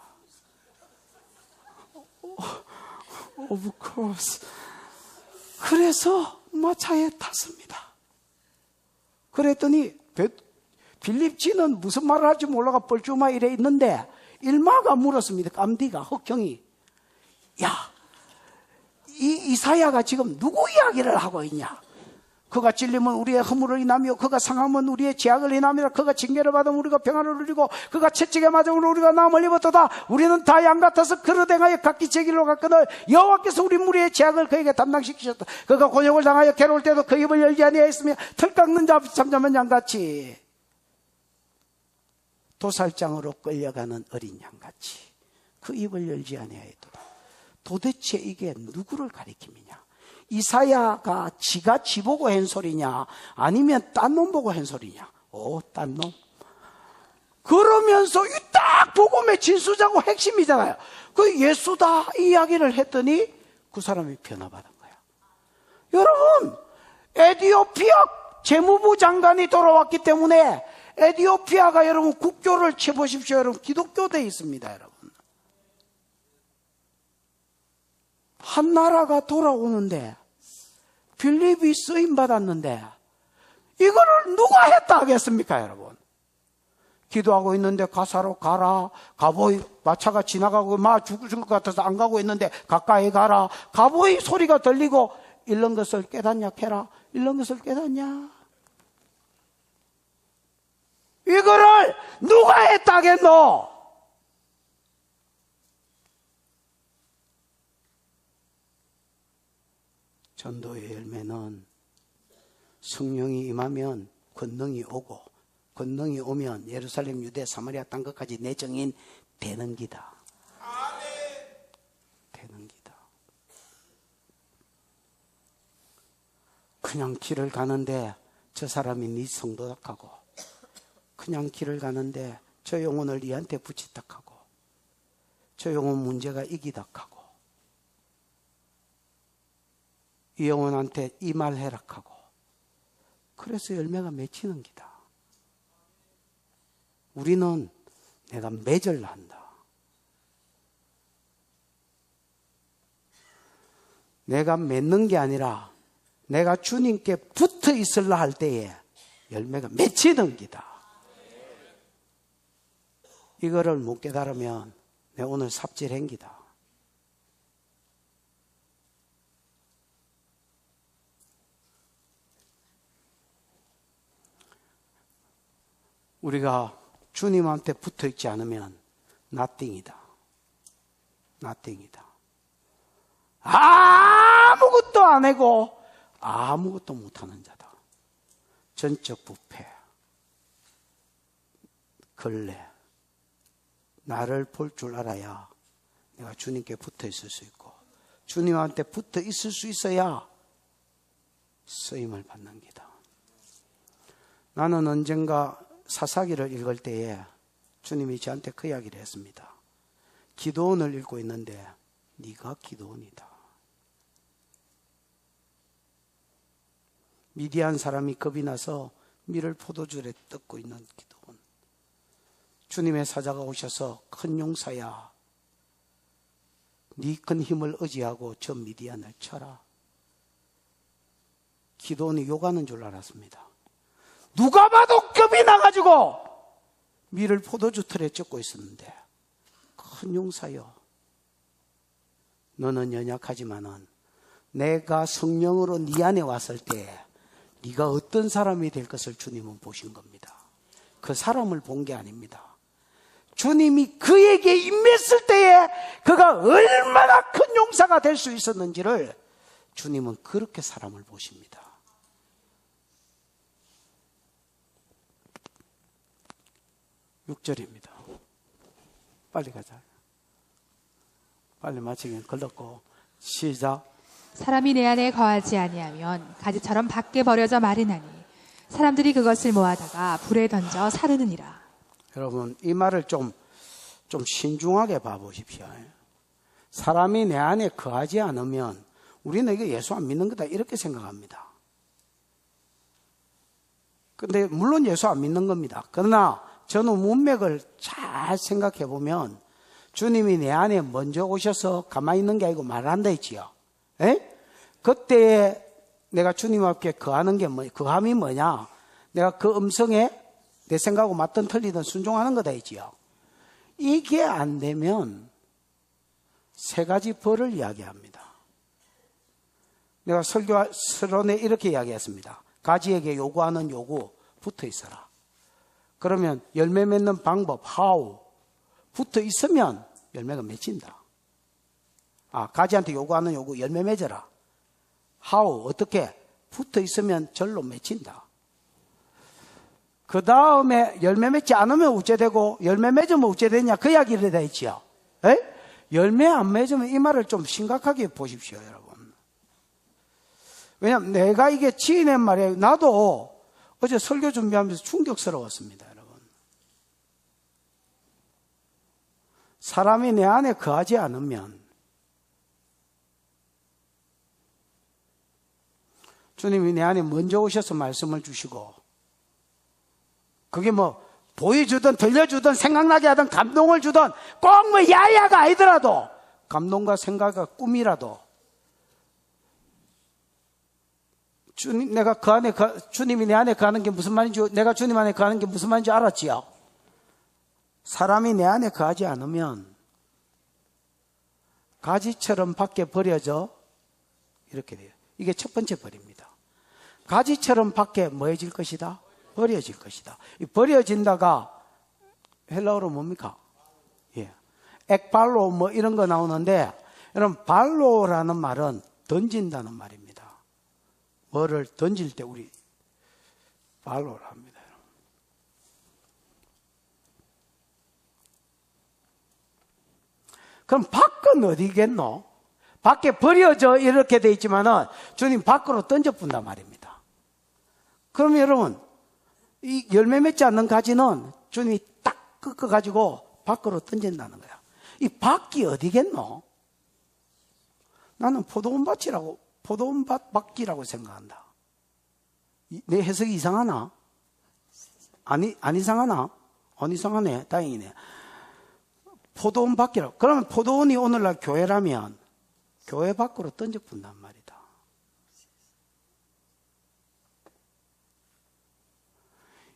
오브 코스. 그래서 마차에 탔습니다. 그랬더니 빌립지는 무슨 말을 할지 몰라가 뻘쭘하 이래 있는데 일마가 물었습니다. 깜디가 흑형이 야 이사야가 지금 누구 이야기를 하고 있냐? 그가 찔리면 우리의 허물을 인하며 그가 상하면 우리의 죄악을 인하며 그가 징계를 받으면 우리가 평안을 누리고 그가 채찍에 맞으면 우리가 나음을 입었도다. 우리는 다 양 같아서 그릇 행하여 각기 제 길로 갔거늘 여호와께서 우리 무리의 죄악을 그에게 담당시키셨다. 그가 곤욕을 당하여 괴로울 때도 그 입을 열지 아니하였으며 털 깎는 자 잠잠한 양같이 도살장으로 끌려가는 어린 양같이 그 입을 열지 아니하였도다. 도대체 이게 누구를 가리킵니냐? 이사야가 지가 지보고 한 소리냐 아니면 딴 놈 보고 한 소리냐? 딴 놈. 그러면서 딱 복음의 진수자고 핵심이잖아요. 그 예수다 이야기를 했더니 그 사람이 변화받은 거야. 여러분 에디오피아 재무부 장관이 돌아왔기 때문에 에디오피아가 여러분 국교를 쳐보십시오. 여러분 기독교 돼 있습니다. 여러분 한 나라가 돌아오는데 빌립이 쓰임 받았는데 이거를 누가 했다 하겠습니까 여러분? 기도하고 있는데 가사로 가라. 가보이 마차가 지나가고 죽을 것 같아서 안 가고 있는데 가까이 가라. 가보이 소리가 들리고 이런 것을 깨닫냐 캐라. 이런 것을 깨닫냐. 이거를 누가 했다겠노? 전도의 열매는 성령이 임하면 권능이 오고, 권능이 오면 예루살렘, 유대, 사마리아 땅 끝까지 내 정인 되는 기다. 되는 기다. 그냥 길을 가는데 저 사람이 네 성도다 하고, 그냥 길을 가는데 저 영혼을 네한테 붙이다 하고, 저 영혼 문제가 이기다 하고, 이 영혼한테 이 말 해라 하고, 그래서 열매가 맺히는 기다. 우리는 내가 맺으려 한다. 내가 맺는 게 아니라 내가 주님께 붙어 있으려 할 때에 열매가 맺히는 기다. 이거를 못 깨달으면 내가 오늘 삽질한 기다. 우리가 주님한테 붙어 있지 않으면 nothing이다. nothing이다. 아무것도 안 하고 아무것도 못하는 자다. 전적 부패, 걸레. 나를 볼 줄 알아야 내가 주님께 붙어 있을 수 있고, 주님한테 붙어 있을 수 있어야 쓰임을 받는 기다. 나는 언젠가 사사기를 읽을 때에 주님이 저한테 그 이야기를 했습니다. 기도원을 읽고 있는데 네가 기도원이다. 미디안 사람이 겁이 나서 밀을 포도주에 뜯고 있는 기도원. 주님의 사자가 오셔서 큰 용사야, 네 큰 힘을 의지하고 저 미디안을 쳐라. 기도원이 욕하는 줄 알았습니다. 누가 봐도 겁이 나가지고 밀을 포도주 틀에 쫓고 있었는데, 큰 용사여, 너는 연약하지만은 내가 성령으로 네 안에 왔을 때 네가 어떤 사람이 될 것을 주님은 보신 겁니다. 그 사람을 본 게 아닙니다. 주님이 그에게 임했을 때에 그가 얼마나 큰 용사가 될 수 있었는지를 주님은 그렇게 사람을 보십니다. (6절입니다) 빨리 가자. 빨리 마치긴 걸렸고. 시작. 사람이 내 안에 거하지 아니하면 가지처럼 밖에 버려져 마르나니 사람들이 그것을 모아다가 불에 던져 사르느니라. 여러분, 이 말을 좀 신중하게 봐보십시오. 사람이 내 안에 거하지 않으면 우리는 이게 예수 안 믿는 거다 이렇게 생각합니다. 근데 물론 예수 안 믿는 겁니다. 그러나 저는 문맥을 잘 생각해 보면 주님이 내 안에 먼저 오셔서 가만히 있는 게 아니고 말한다 했지요. 그때 내가 주님 앞에 거하는 게 거함이 뭐냐? 내가 그 음성에 내 생각하고 맞든 틀리든 순종하는 거다 했지요. 이게 안 되면 세 가지 벌을 이야기합니다. 내가 서론에 이렇게 이야기했습니다. 가지에게 요구하는 요구, 붙어 있어라. 그러면 열매 맺는 방법, how, 붙어 있으면 열매가 맺힌다. 가지한테 요구하는 요구, 열매 맺어라. how, 어떻게? 붙어 있으면 절로 맺힌다. 그 다음에 열매 맺지 않으면 어째 되고, 열매 맺으면 어째 되냐? 그 이야기를 다 했지요. 열매 안 맺으면 이 말을 좀 심각하게 보십시오, 여러분. 왜냐하면 내가 이게 지어낸 말이에요. 나도 어제 설교 준비하면서 충격스러웠습니다, 여러분. 사람이 내 안에 거하지 않으면 주님이 내 안에 먼저 오셔서 말씀을 주시고, 그게 보여주든 들려주든 생각나게 하든 감동을 주든 꼭 야야가 아니더라도 감동과 생각과 꿈이라도 주님이 내 안에 거하는 게 무슨 말인지, 내가 주님 안에 거하는 게 무슨 말인지 알았지요? 사람이 내 안에 거하지 않으면 가지처럼 밖에 버려져 이렇게 돼요. 이게 첫 번째 벌입니다. 가지처럼 밖에 뭐해질 것이다? 버려질 것이다. 이 버려진다가 헬라어로 뭡니까? 예. 액발로 뭐 이런 거 나오는데, 여러분, 발로라는 말은 던진다는 말입니다. 뭐를 던질 때 우리 발로를 합니다. 그럼 밖은 어디겠노? 밖에 버려져 이렇게 돼 있지만은 주님 밖으로 던져뿐단 말입니다. 그럼 여러분, 이 열매 맺지 않는 가지는 주님이 딱 꺾어가지고 밖으로 던진다는 거야. 이 밖이 어디겠노? 나는 포도원밭 밖이라고 생각한다. 내 해석이 이상하나? 안 이상하나? 안 이상하네. 다행이네. 포도원 밖이라고. 그러면 포도원이 오늘날 교회라면 교회 밖으로 던져뿐단 말이다.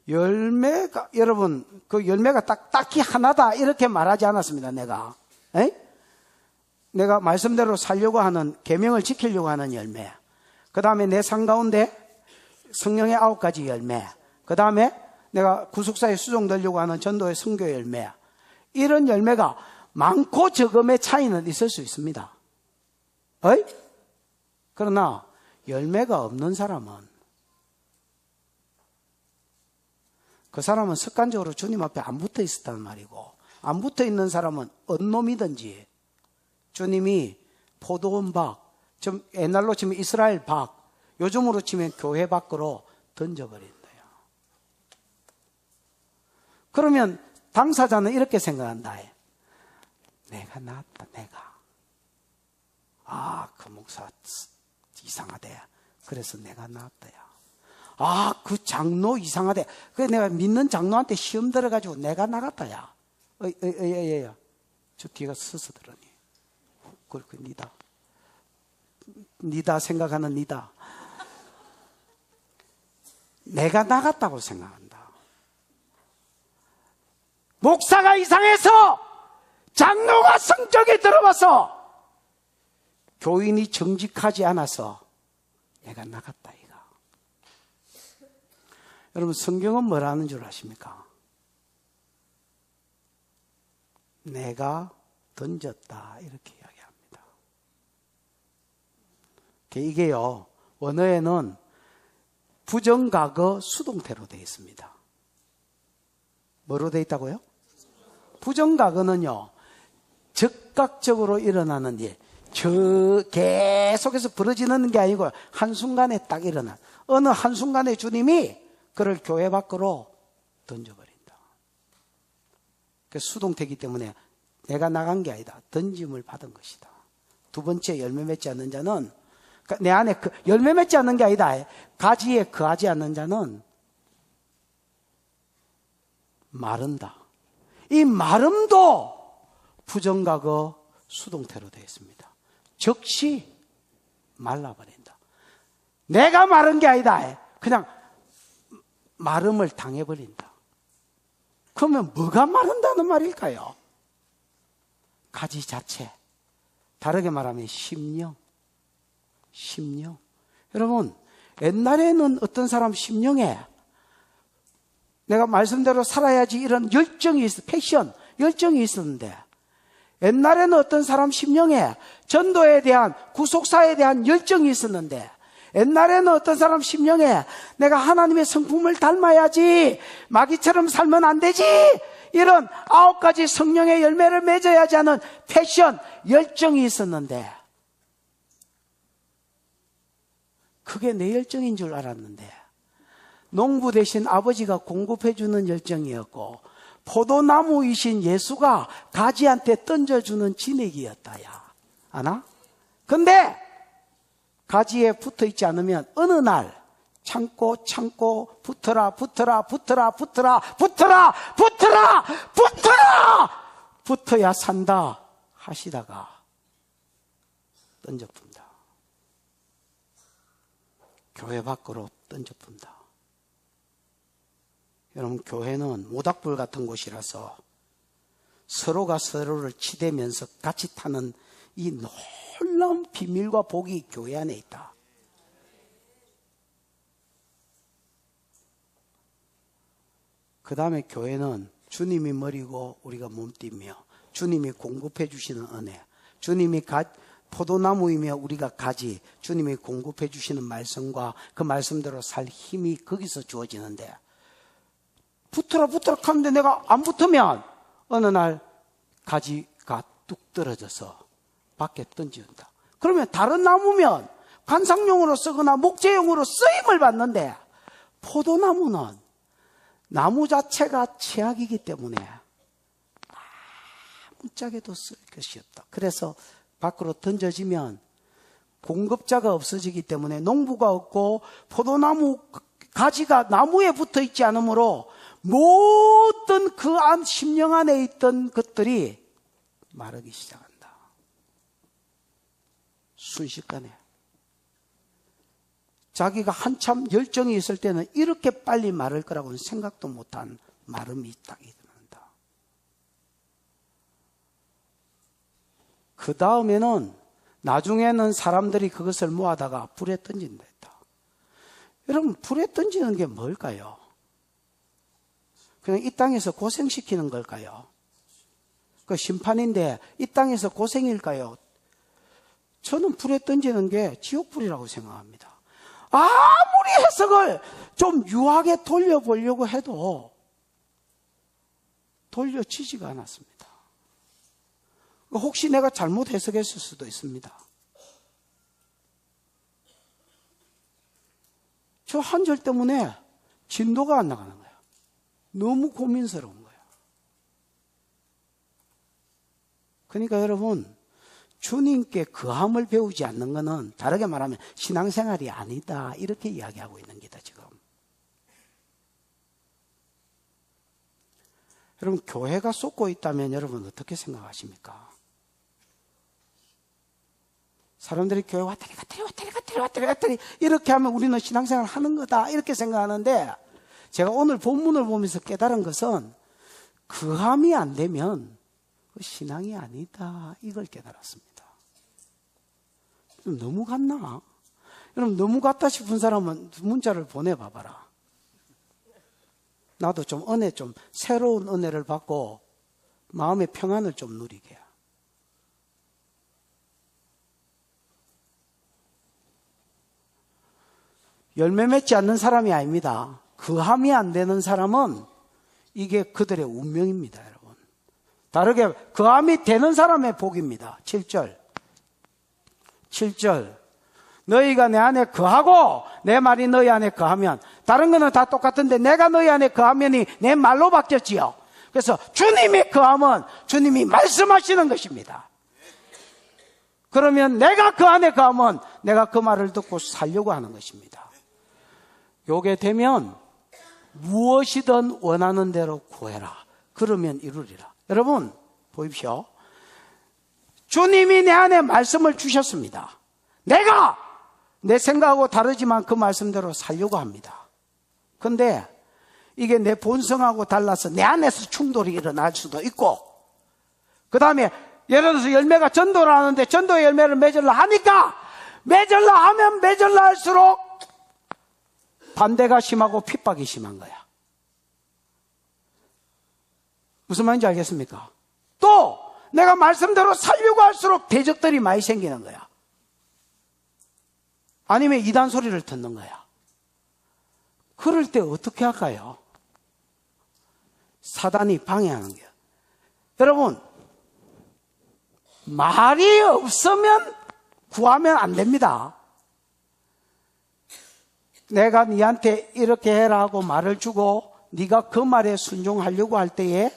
열매가, 여러분, 그 열매가 딱히 하나다 이렇게 말하지 않았습니다. 내가 말씀대로 살려고 하는, 계명을 지키려고 하는 열매, 그 다음에 내 삶 가운데 성령의 9가지 열매, 그 다음에 내가 구속사에 수종되려고 하는 전도의 선교 열매, 이런 열매가 많고 적음의 차이는 있을 수 있습니다. 그러나 열매가 없는 사람은, 그 사람은 습관적으로 주님 앞에 안 붙어 있었단 말이고, 안 붙어 있는 사람은 언놈이든지 주님이 포도원 밖, 좀 옛날로 치면 이스라엘 밖, 요즘으로 치면 교회 밖으로 던져버린다요. 그러면 당사자는 이렇게 생각한다. 내가 나았다, 내가. 그 목사 이상하대. 그래서 내가 나았다야. 그 장로 이상하대. 그래 내가 믿는 장로한테 시험 들어가지고 내가 나갔다야. 저 뒤가 서서 들으니. 그렇게 니다 생각하는 니다. 내가 나갔다고 생각한다. 목사가 이상해서 장로가 성적에 들어와서 교인이 정직하지 않아서 내가 나갔다 이가. 여러분, 성경은 뭐라는 줄 아십니까? 내가 던졌다 이렇게 이야기합니다. 이게요, 원어에는 부정과거 수동태로 되어 있습니다. 뭐로 되어 있다고요? 부정과거는요, 즉각적으로 일어나는 일, 계속해서 벌어지는 게 아니고 한순간에 딱 일어나. 어느 한순간에 주님이 그를 교회 밖으로 던져버린다. 그 수동태이기 때문에 내가 나간 게 아니다. 던짐을 받은 것이다. 두 번째, 열매 맺지 않는 자는, 내 안에 열매 맺지 않는 게 아니다. 가지에 거하지 않는 자는 마른다. 이 마름도 부정과거 수동태로 되어 있습니다. 즉시 말라버린다. 내가 마른 게 아니다. 그냥 마름을 당해버린다. 그러면 뭐가 마른다는 말일까요? 가지 자체. 다르게 말하면 심령. 여러분, 옛날에는 어떤 사람 심령에 내가 말씀대로 살아야지 이런 열정이 패션, 열정이 있었는데, 옛날에는 어떤 사람 심령에 전도에 대한, 구속사에 대한 열정이 있었는데, 옛날에는 어떤 사람 심령에 내가 하나님의 성품을 닮아야지, 마귀처럼 살면 안 되지, 이런 9가지 성령의 열매를 맺어야지 하는 패션, 열정이 있었는데, 그게 내 열정인 줄 알았는데, 농부 대신 아버지가 공급해주는 열정이었고, 포도나무이신 예수가 가지한테 던져주는 진액이었다야. 아나? 근데 가지에 붙어있지 않으면 어느 날 참고 붙어라 붙어야 산다 하시다가 던져푼다. 교회 밖으로 던져푼다. 여러분, 교회는 모닥불 같은 곳이라서 서로가 서로를 치대면서 같이 타는 이 놀라운 비밀과 복이 교회 안에 있다. 그 다음에 교회는 주님이 머리고 우리가 몸띠며 주님이 공급해 주시는 은혜, 주님이 포도나무이며 우리가 가지, 주님이 공급해 주시는 말씀과 그 말씀대로 살 힘이 거기서 주어지는데, 붙어라 하는데 내가 안 붙으면 어느 날 가지가 뚝 떨어져서 밖에 던진다. 그러면 다른 나무면 관상용으로 쓰거나 목재용으로 쓰임을 받는데, 포도나무는 나무 자체가 최악이기 때문에 아무짝에도 쓸 것이 없다. 그래서 밖으로 던져지면 공급자가 없어지기 때문에 농부가 없고 포도나무 가지가 나무에 붙어 있지 않으므로 모든 그 안 심령 안에 있던 것들이 마르기 시작한다. 순식간에. 자기가 한참 열정이 있을 때는 이렇게 빨리 마를 거라고는 생각도 못한 마름이 딱 일어난다. 그 다음에는 나중에는 사람들이 그것을 모아다가 불에 던진다 했다. 여러분, 불에 던지는 게 뭘까요? 그냥 이 땅에서 고생시키는 걸까요? 그 심판인데 이 땅에서 고생일까요? 저는 불에 던지는 게 지옥불이라고 생각합니다. 아무리 해석을 좀 유하게 돌려보려고 해도 돌려지지가 않았습니다. 혹시 내가 잘못 해석했을 수도 있습니다. 저 한 절 때문에 진도가 안 나가는 거예요. 너무 고민스러운 거예요. 그러니까 여러분, 주님께 거함을 배우지 않는 것은 다르게 말하면 신앙생활이 아니다, 이렇게 이야기하고 있는 게다 지금. 여러분, 교회가 쏟고 있다면 여러분 어떻게 생각하십니까? 사람들이 교회 왔다리 이렇게 하면 우리는 신앙생활 하는 거다, 이렇게 생각하는데, 제가 오늘 본문을 보면서 깨달은 것은 거함이 안 되면 신앙이 아니다, 이걸 깨달았습니다. 너무 같나? 여러분, 너무 같다 싶은 사람은 문자를 보내봐봐라. 나도 좀 은혜, 좀 새로운 은혜를 받고 마음의 평안을 좀 누리게. 열매 맺지 않는 사람이 아닙니다. 거함이 안 되는 사람은 이게 그들의 운명입니다, 여러분. 다르게 거함이 되는 사람의 복입니다. 7절. 너희가 내 안에 거하고 내 말이 너희 안에 거하면, 다른 거는 다 똑같은데 내가 너희 안에 거하면이 내 말로 바뀌었지요. 그래서 주님이 거함은 주님이 말씀하시는 것입니다. 그러면 내가 그 안에 거하면 내가 그 말을 듣고 살려고 하는 것입니다. 요게 되면 무엇이든 원하는 대로 구해라. 그러면 이루리라. 여러분, 보십시오. 주님이 내 안에 말씀을 주셨습니다. 내가 내 생각하고 다르지만 그 말씀대로 살려고 합니다. 그런데 이게 내 본성하고 달라서 내 안에서 충돌이 일어날 수도 있고, 그 다음에 예를 들어서 열매가 전도를 하는데 전도의 열매를 맺으려 하니까 맺으려 하면 맺으려 할수록 반대가 심하고 핍박이 심한 거야. 무슨 말인지 알겠습니까? 또 내가 말씀대로 살려고 할수록 대적들이 많이 생기는 거야. 아니면 이단 소리를 듣는 거야. 그럴 때 어떻게 할까요? 사단이 방해하는 거야. 여러분, 말이 없으면 구하면 안 됩니다. 내가 네한테 이렇게 해라 하고 말을 주고 네가 그 말에 순종하려고 할 때에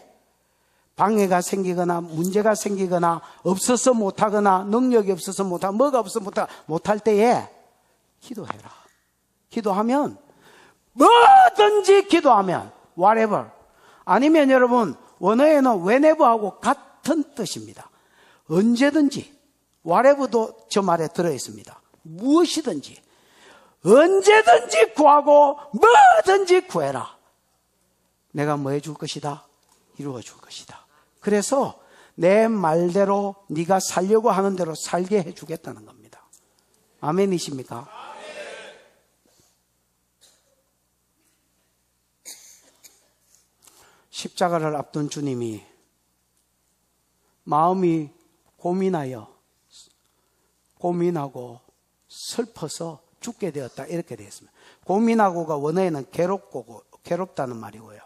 방해가 생기거나 문제가 생기거나 없어서 못하거나 능력이 없어서 못하거나 뭐가 없어서 못할 때에 기도해라. 기도하면, 뭐든지 기도하면, whatever. 아니면 여러분, 원어에는 whenever하고 같은 뜻입니다. 언제든지, whatever도 저 말에 들어있습니다. 무엇이든지, 언제든지 구하고 뭐든지 구해라. 내가 뭐 해줄 것이다? 이루어 줄 것이다. 그래서 내 말대로 네가 살려고 하는 대로 살게 해주겠다는 겁니다. 아멘이십니까? 십자가를 앞둔 주님이 마음이 고민하고 슬퍼서 죽게 되었다, 이렇게 되어 있습니다. 고민하고가 원어에는 괴롭다는 말이고요.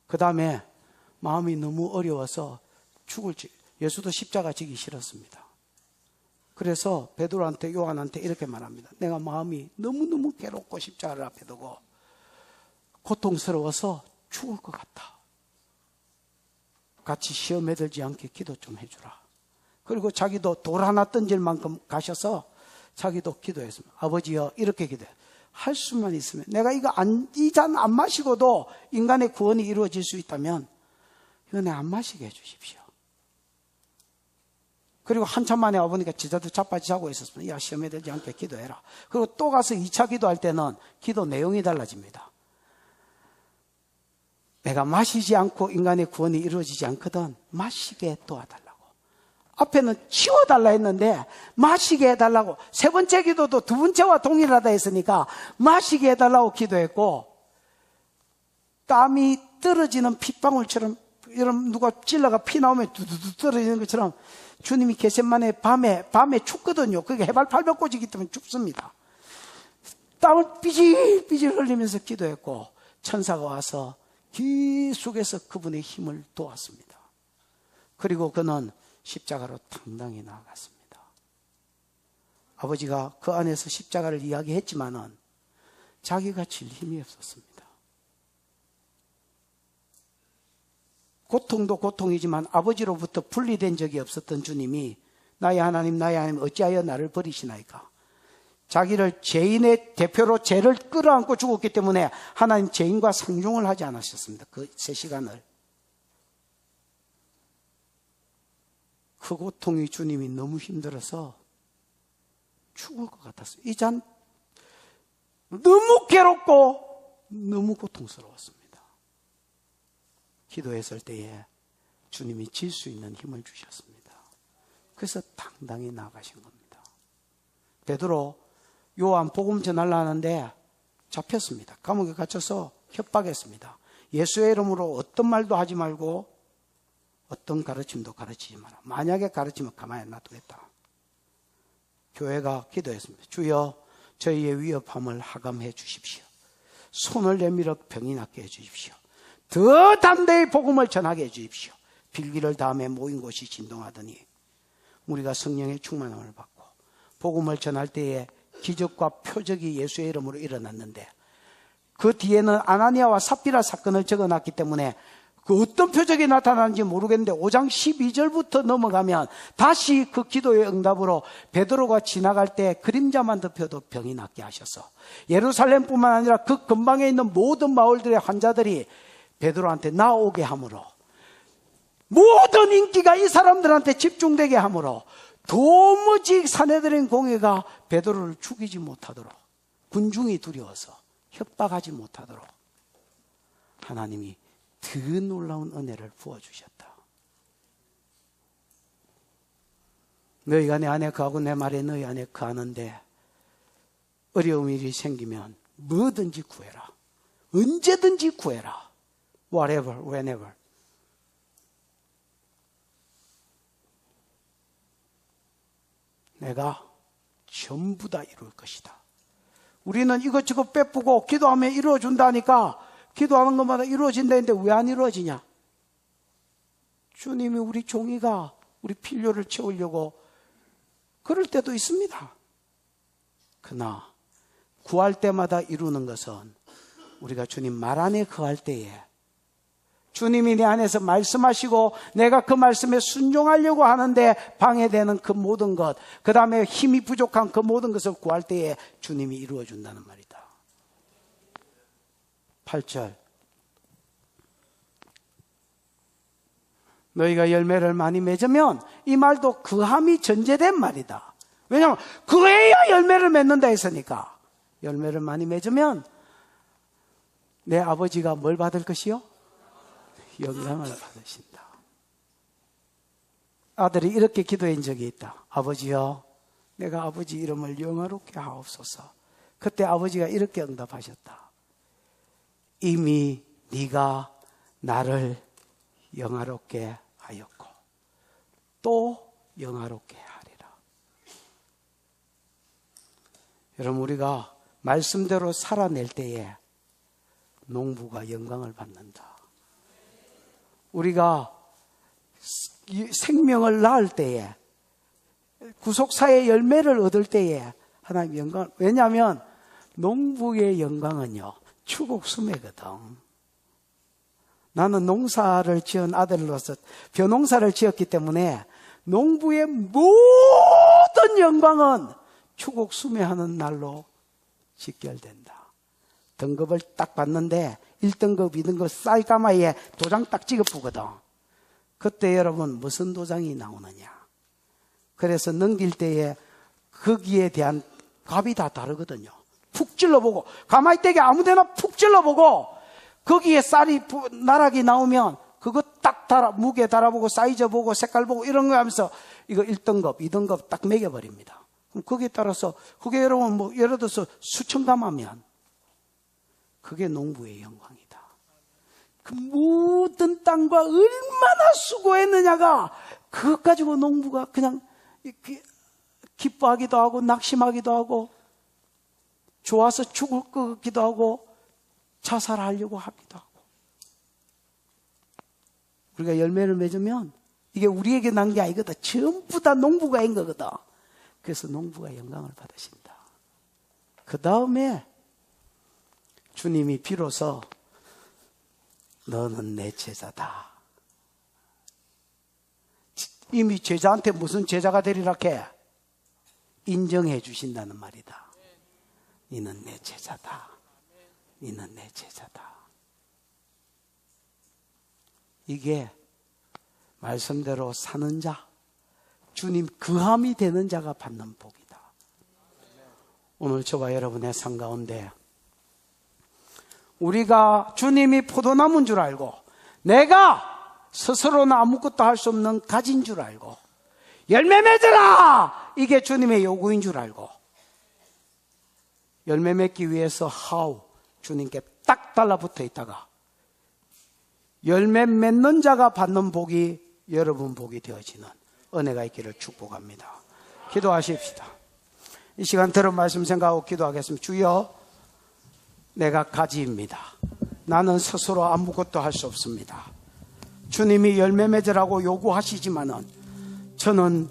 그 다음에 마음이 너무 어려워서 예수도 십자가 지기 싫었습니다. 그래서 베드로한테, 요한한테 이렇게 말합니다. 내가 마음이 너무너무 괴롭고 십자가를 앞에 두고 고통스러워서 죽을 것 같다. 같이 시험에 들지 않게 기도 좀 해주라. 그리고 자기도 돌 하나 던질 만큼 가셔서 자기도 기도했습니다. 아버지여, 이렇게 기도해. 할 수만 있으면, 내가 이 잔 안 마시고도 인간의 구원이 이루어질 수 있다면 이거 내가 안 마시게 해주십시오. 그리고 한참 만에 와보니까 지자도 자빠지자고 있었습니다. 야, 시험에 들지 않게 기도해라. 그리고 또 가서 2차 기도할 때는 기도 내용이 달라집니다. 내가 마시지 않고 인간의 구원이 이루어지지 않거든 마시게 도와달라고. 앞에는 치워달라 했는데 마시게 해달라고. 세 번째 기도도 두 번째와 동일하다 했으니까 마시게 해달라고 기도했고, 땀이 떨어지는 핏방울처럼, 여러분 누가 찔러가 피 나오면 두두두 떨어지는 것처럼 주님이 겟세마네 밤에 춥거든요. 그게 해발 800고지기 때문에 춥습니다. 땀을 삐질삐질 흘리면서 기도했고, 천사가 와서 계속해서 그분의 힘을 도왔습니다. 그리고 그는 십자가로 당당히 나아갔습니다. 아버지가 그 안에서 십자가를 이야기했지만은 자기가 질 힘이 없었습니다. 고통도 고통이지만 아버지로부터 분리된 적이 없었던 주님이 나의 하나님 어찌하여 나를 버리시나이까. 자기를 죄인의 대표로 죄를 끌어안고 죽었기 때문에 하나님 죄인과 상종을 하지 않으셨습니다. 그 3시간을. 그 고통이 주님이 너무 힘들어서 죽을 것 같았어요. 이 잔 너무 괴롭고 너무 고통스러웠습니다. 기도했을 때에 주님이 질 수 있는 힘을 주셨습니다. 그래서 당당히 나아가신 겁니다. 베드로 요한 복음 전하려 하는데 잡혔습니다. 감옥에 갇혀서 협박했습니다. 예수의 이름으로 어떤 말도 하지 말고 어떤 가르침도 가르치지 마라. 만약에 가르치면 가만히 놔두겠다. 교회가 기도했습니다. 주여, 저희의 위협함을 하감해 주십시오. 손을 내밀어 병이 낫게 해 주십시오. 더 담대히 복음을 전하게 해 주십시오. 빌기를 다음에 모인 곳이 진동하더니 우리가 성령의 충만함을 받고 복음을 전할 때에 기적과 표적이 예수의 이름으로 일어났는데, 그 뒤에는 아나니아와 삽비라 사건을 적어놨기 때문에 그 어떤 표적이 나타나는지 모르겠는데 5장 12절부터 넘어가면 다시 그 기도의 응답으로 베드로가 지나갈 때 그림자만 덮여도 병이 낫게 하셔서 예루살렘뿐만 아니라 그 근방에 있는 모든 마을들의 환자들이 베드로한테 나오게 하므로, 모든 인기가 이 사람들한테 집중되게 하므로 도무지 사내들인 공회가 베드로를 죽이지 못하도록, 군중이 두려워서 협박하지 못하도록 하나님이 더 놀라운 은혜를 부어주셨다. 너희가 내 안에 거하고 내 말에 너희 안에 거하는데 어려운 일이 생기면 뭐든지 구해라. 언제든지 구해라. Whatever, whenever. 내가 전부 다 이룰 것이다. 우리는 이것저것 빼쁘고 기도하면 이루어준다니까 기도하는 것마다 이루어진다 했는데 왜 안 이루어지냐? 주님이 우리 종이가 우리 필요를 채우려고 그럴 때도 있습니다. 그러나 구할 때마다 이루는 것은 우리가 주님 말 안에 거할 때에 주님이 내 안에서 말씀하시고 내가 그 말씀에 순종하려고 하는데 방해되는 그 모든 것, 그 다음에 힘이 부족한 그 모든 것을 구할 때에 주님이 이루어준다는 말이다. 8절, 너희가 열매를 많이 맺으면, 이 말도 그함이 전제된 말이다. 왜냐하면 그래야 열매를 맺는다 했으니까. 열매를 많이 맺으면 내 아버지가 뭘 받을 것이요? 영광을 받으신다. 아들이 이렇게 기도한 적이 있다. 아버지요, 내가 아버지 이름을 영화롭게 하옵소서. 그때 아버지가 이렇게 응답하셨다. 이미 네가 나를 영화롭게 하였고 또 영화롭게 하리라. 여러분, 우리가 말씀대로 살아낼 때에 농부가 영광을 받는다. 우리가 생명을 낳을 때에, 구속사의 열매를 얻을 때에 하나님 영광. 왜냐하면 농부의 영광은요, 추곡수매거든. 나는 농사를 지은 아들로서 벼농사를 지었기 때문에 농부의 모든 영광은 추곡수매하는 날로 직결된다. 등급을 딱 받는데 1등급, 2등급 쌀가마에 도장 딱 찍어보거든. 그때 여러분 무슨 도장이 나오느냐. 그래서 넘길 때에 거기에 대한 값이 다 다르거든요. 푹 찔러보고, 가마이 떼게 아무데나 푹 찔러보고, 거기에 쌀이 나락이 나오면 그거 딱 무게 달아보고 사이즈 보고 색깔 보고 이런 거 하면서 이거 1등급, 2등급 딱 매겨버립니다. 그럼 거기에 따라서, 그게 여러분 뭐 예를 들어서 수천 가마면 그게 농부의 영광이다. 그 모든 땅과 얼마나 수고했느냐가 그것 가지고 농부가 그냥 기뻐하기도 하고 낙심하기도 하고 좋아서 죽을 것 같기도 하고 자살하려고 하기도 하고. 우리가 열매를 맺으면 이게 우리에게 난 게 아니거든. 전부 다 농부가 한 거거든. 그래서 농부가 영광을 받으신다. 그 다음에 주님이 비로소 너는 내 제자다. 이미 제자한테 무슨 제자가 되리라 해? 인정해 주신다는 말이다. 너는 내 제자다. 너는 내 제자다. 이게 말씀대로 사는 자, 주님 그함이 되는 자가 받는 복이다. 오늘 저와 여러분의 삶 가운데 우리가 주님이 포도나무인 줄 알고 내가 스스로는 아무것도 할 수 없는 가진 줄 알고 열매 맺으라! 이게 주님의 요구인 줄 알고 열매 맺기 위해서 주님께 딱 달라붙어 있다가 열매 맺는 자가 받는 복이 여러분 복이 되어지는 은혜가 있기를 축복합니다. 기도하십시다. 이 시간 들은 말씀 생각하고 기도하겠습니다. 주여, 내가 가지입니다. 나는 스스로 아무것도 할 수 없습니다. 주님이 열매 맺으라고 요구하시지만은 저는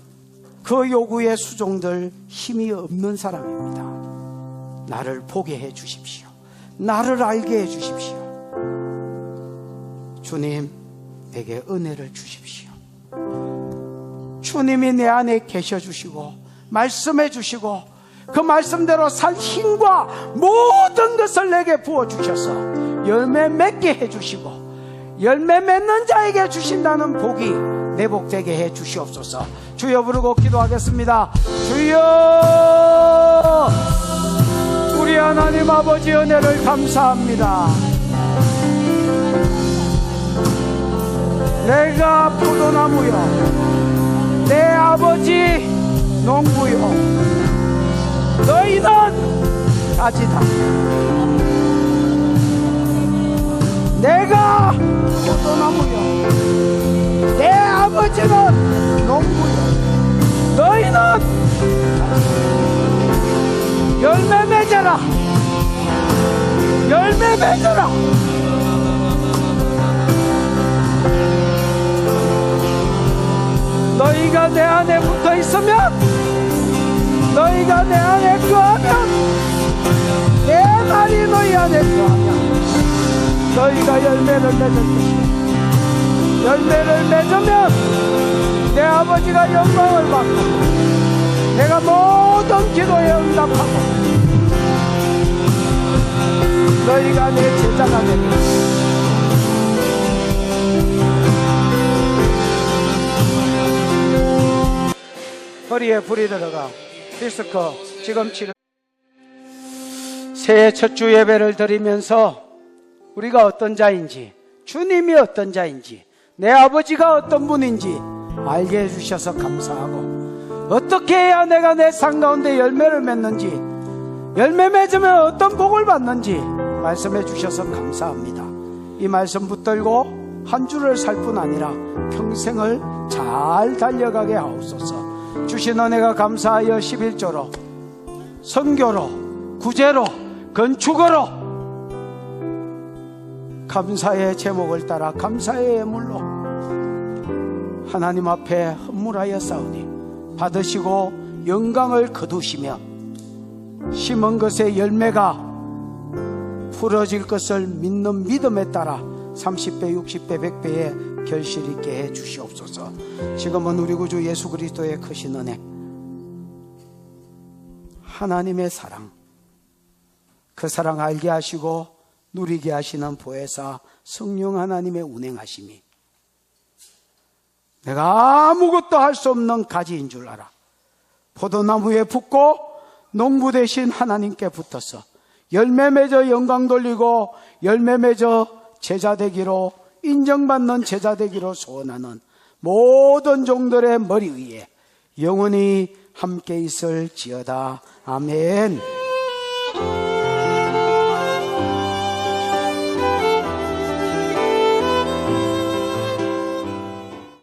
그 요구에 수종될 힘이 없는 사람입니다. 나를 보게 해 주십시오. 나를 알게 해 주십시오. 주님, 내게 은혜를 주십시오. 주님이 내 안에 계셔 주시고 말씀해 주시고 그 말씀대로 살 힘과 모든 것을 내게 부어 주셔서 열매 맺게 해 주시고 열매 맺는 자에게 주신다는 복이 내 복 되게 해 주시옵소서. 주여 부르고 기도하겠습니다. 주여, 우리 하나님 아버지 은혜를 감사합니다. 내가 포도나무요, 내 아버지 농부요, 너희는 가지다. 내가 포도나무요, 내 아버지는 농부요, 너희는 열매 맺어라. 열매 맺어라. 너희가 내 안에 붙어 있으면, 너희가 내 안에 거하면, 내 말이 너희 안에 거하면 너희가 열매를 맺을 것이다. 열매를 맺으면 내 아버지가 영광을 받고 내가 모든 기도에 응답하고 너희가 내 제자가 되리라. 허리에 불이 들어가 디스크 지금 치료. 새해 첫 주 예배를 드리면서 우리가 어떤 자인지, 주님이 어떤 자인지, 내 아버지가 어떤 분인지 알게 해주셔서 감사하고, 어떻게 해야 내가 내 삶 가운데 열매를 맺는지, 열매 맺으면 어떤 복을 받는지 말씀해 주셔서 감사합니다. 이 말씀 붙들고 한 주를 살 뿐 아니라 평생을 잘 달려가게 하옵소서. 주신 은혜가 감사하여 11조로, 선교로, 구제로, 건축으로 감사의 제목을 따라 감사의 예물로 하나님 앞에 헌물하여 싸우니 받으시고 영광을 거두시며 심은 것의 열매가 풀어질 것을 믿는 믿음에 따라 30배, 60배, 100배의 결실 있게 해 주시옵소서. 지금은 우리 구주 예수 그리스도의 크신 은혜, 하나님의 사랑, 그 사랑 알게 하시고 누리게 하시는 보혜사 성령 하나님의 운행하심이 내가 아무것도 할 수 없는 가지인 줄 알아. 포도나무에 붙고 농부 대신 하나님께 붙어서 열매 맺어 영광 돌리고 열매 맺어 제자 되기로, 인정받는 제자 되기로 소원하는 모든 종들의 머리 위에 영원히 함께 있을지어다. 아멘.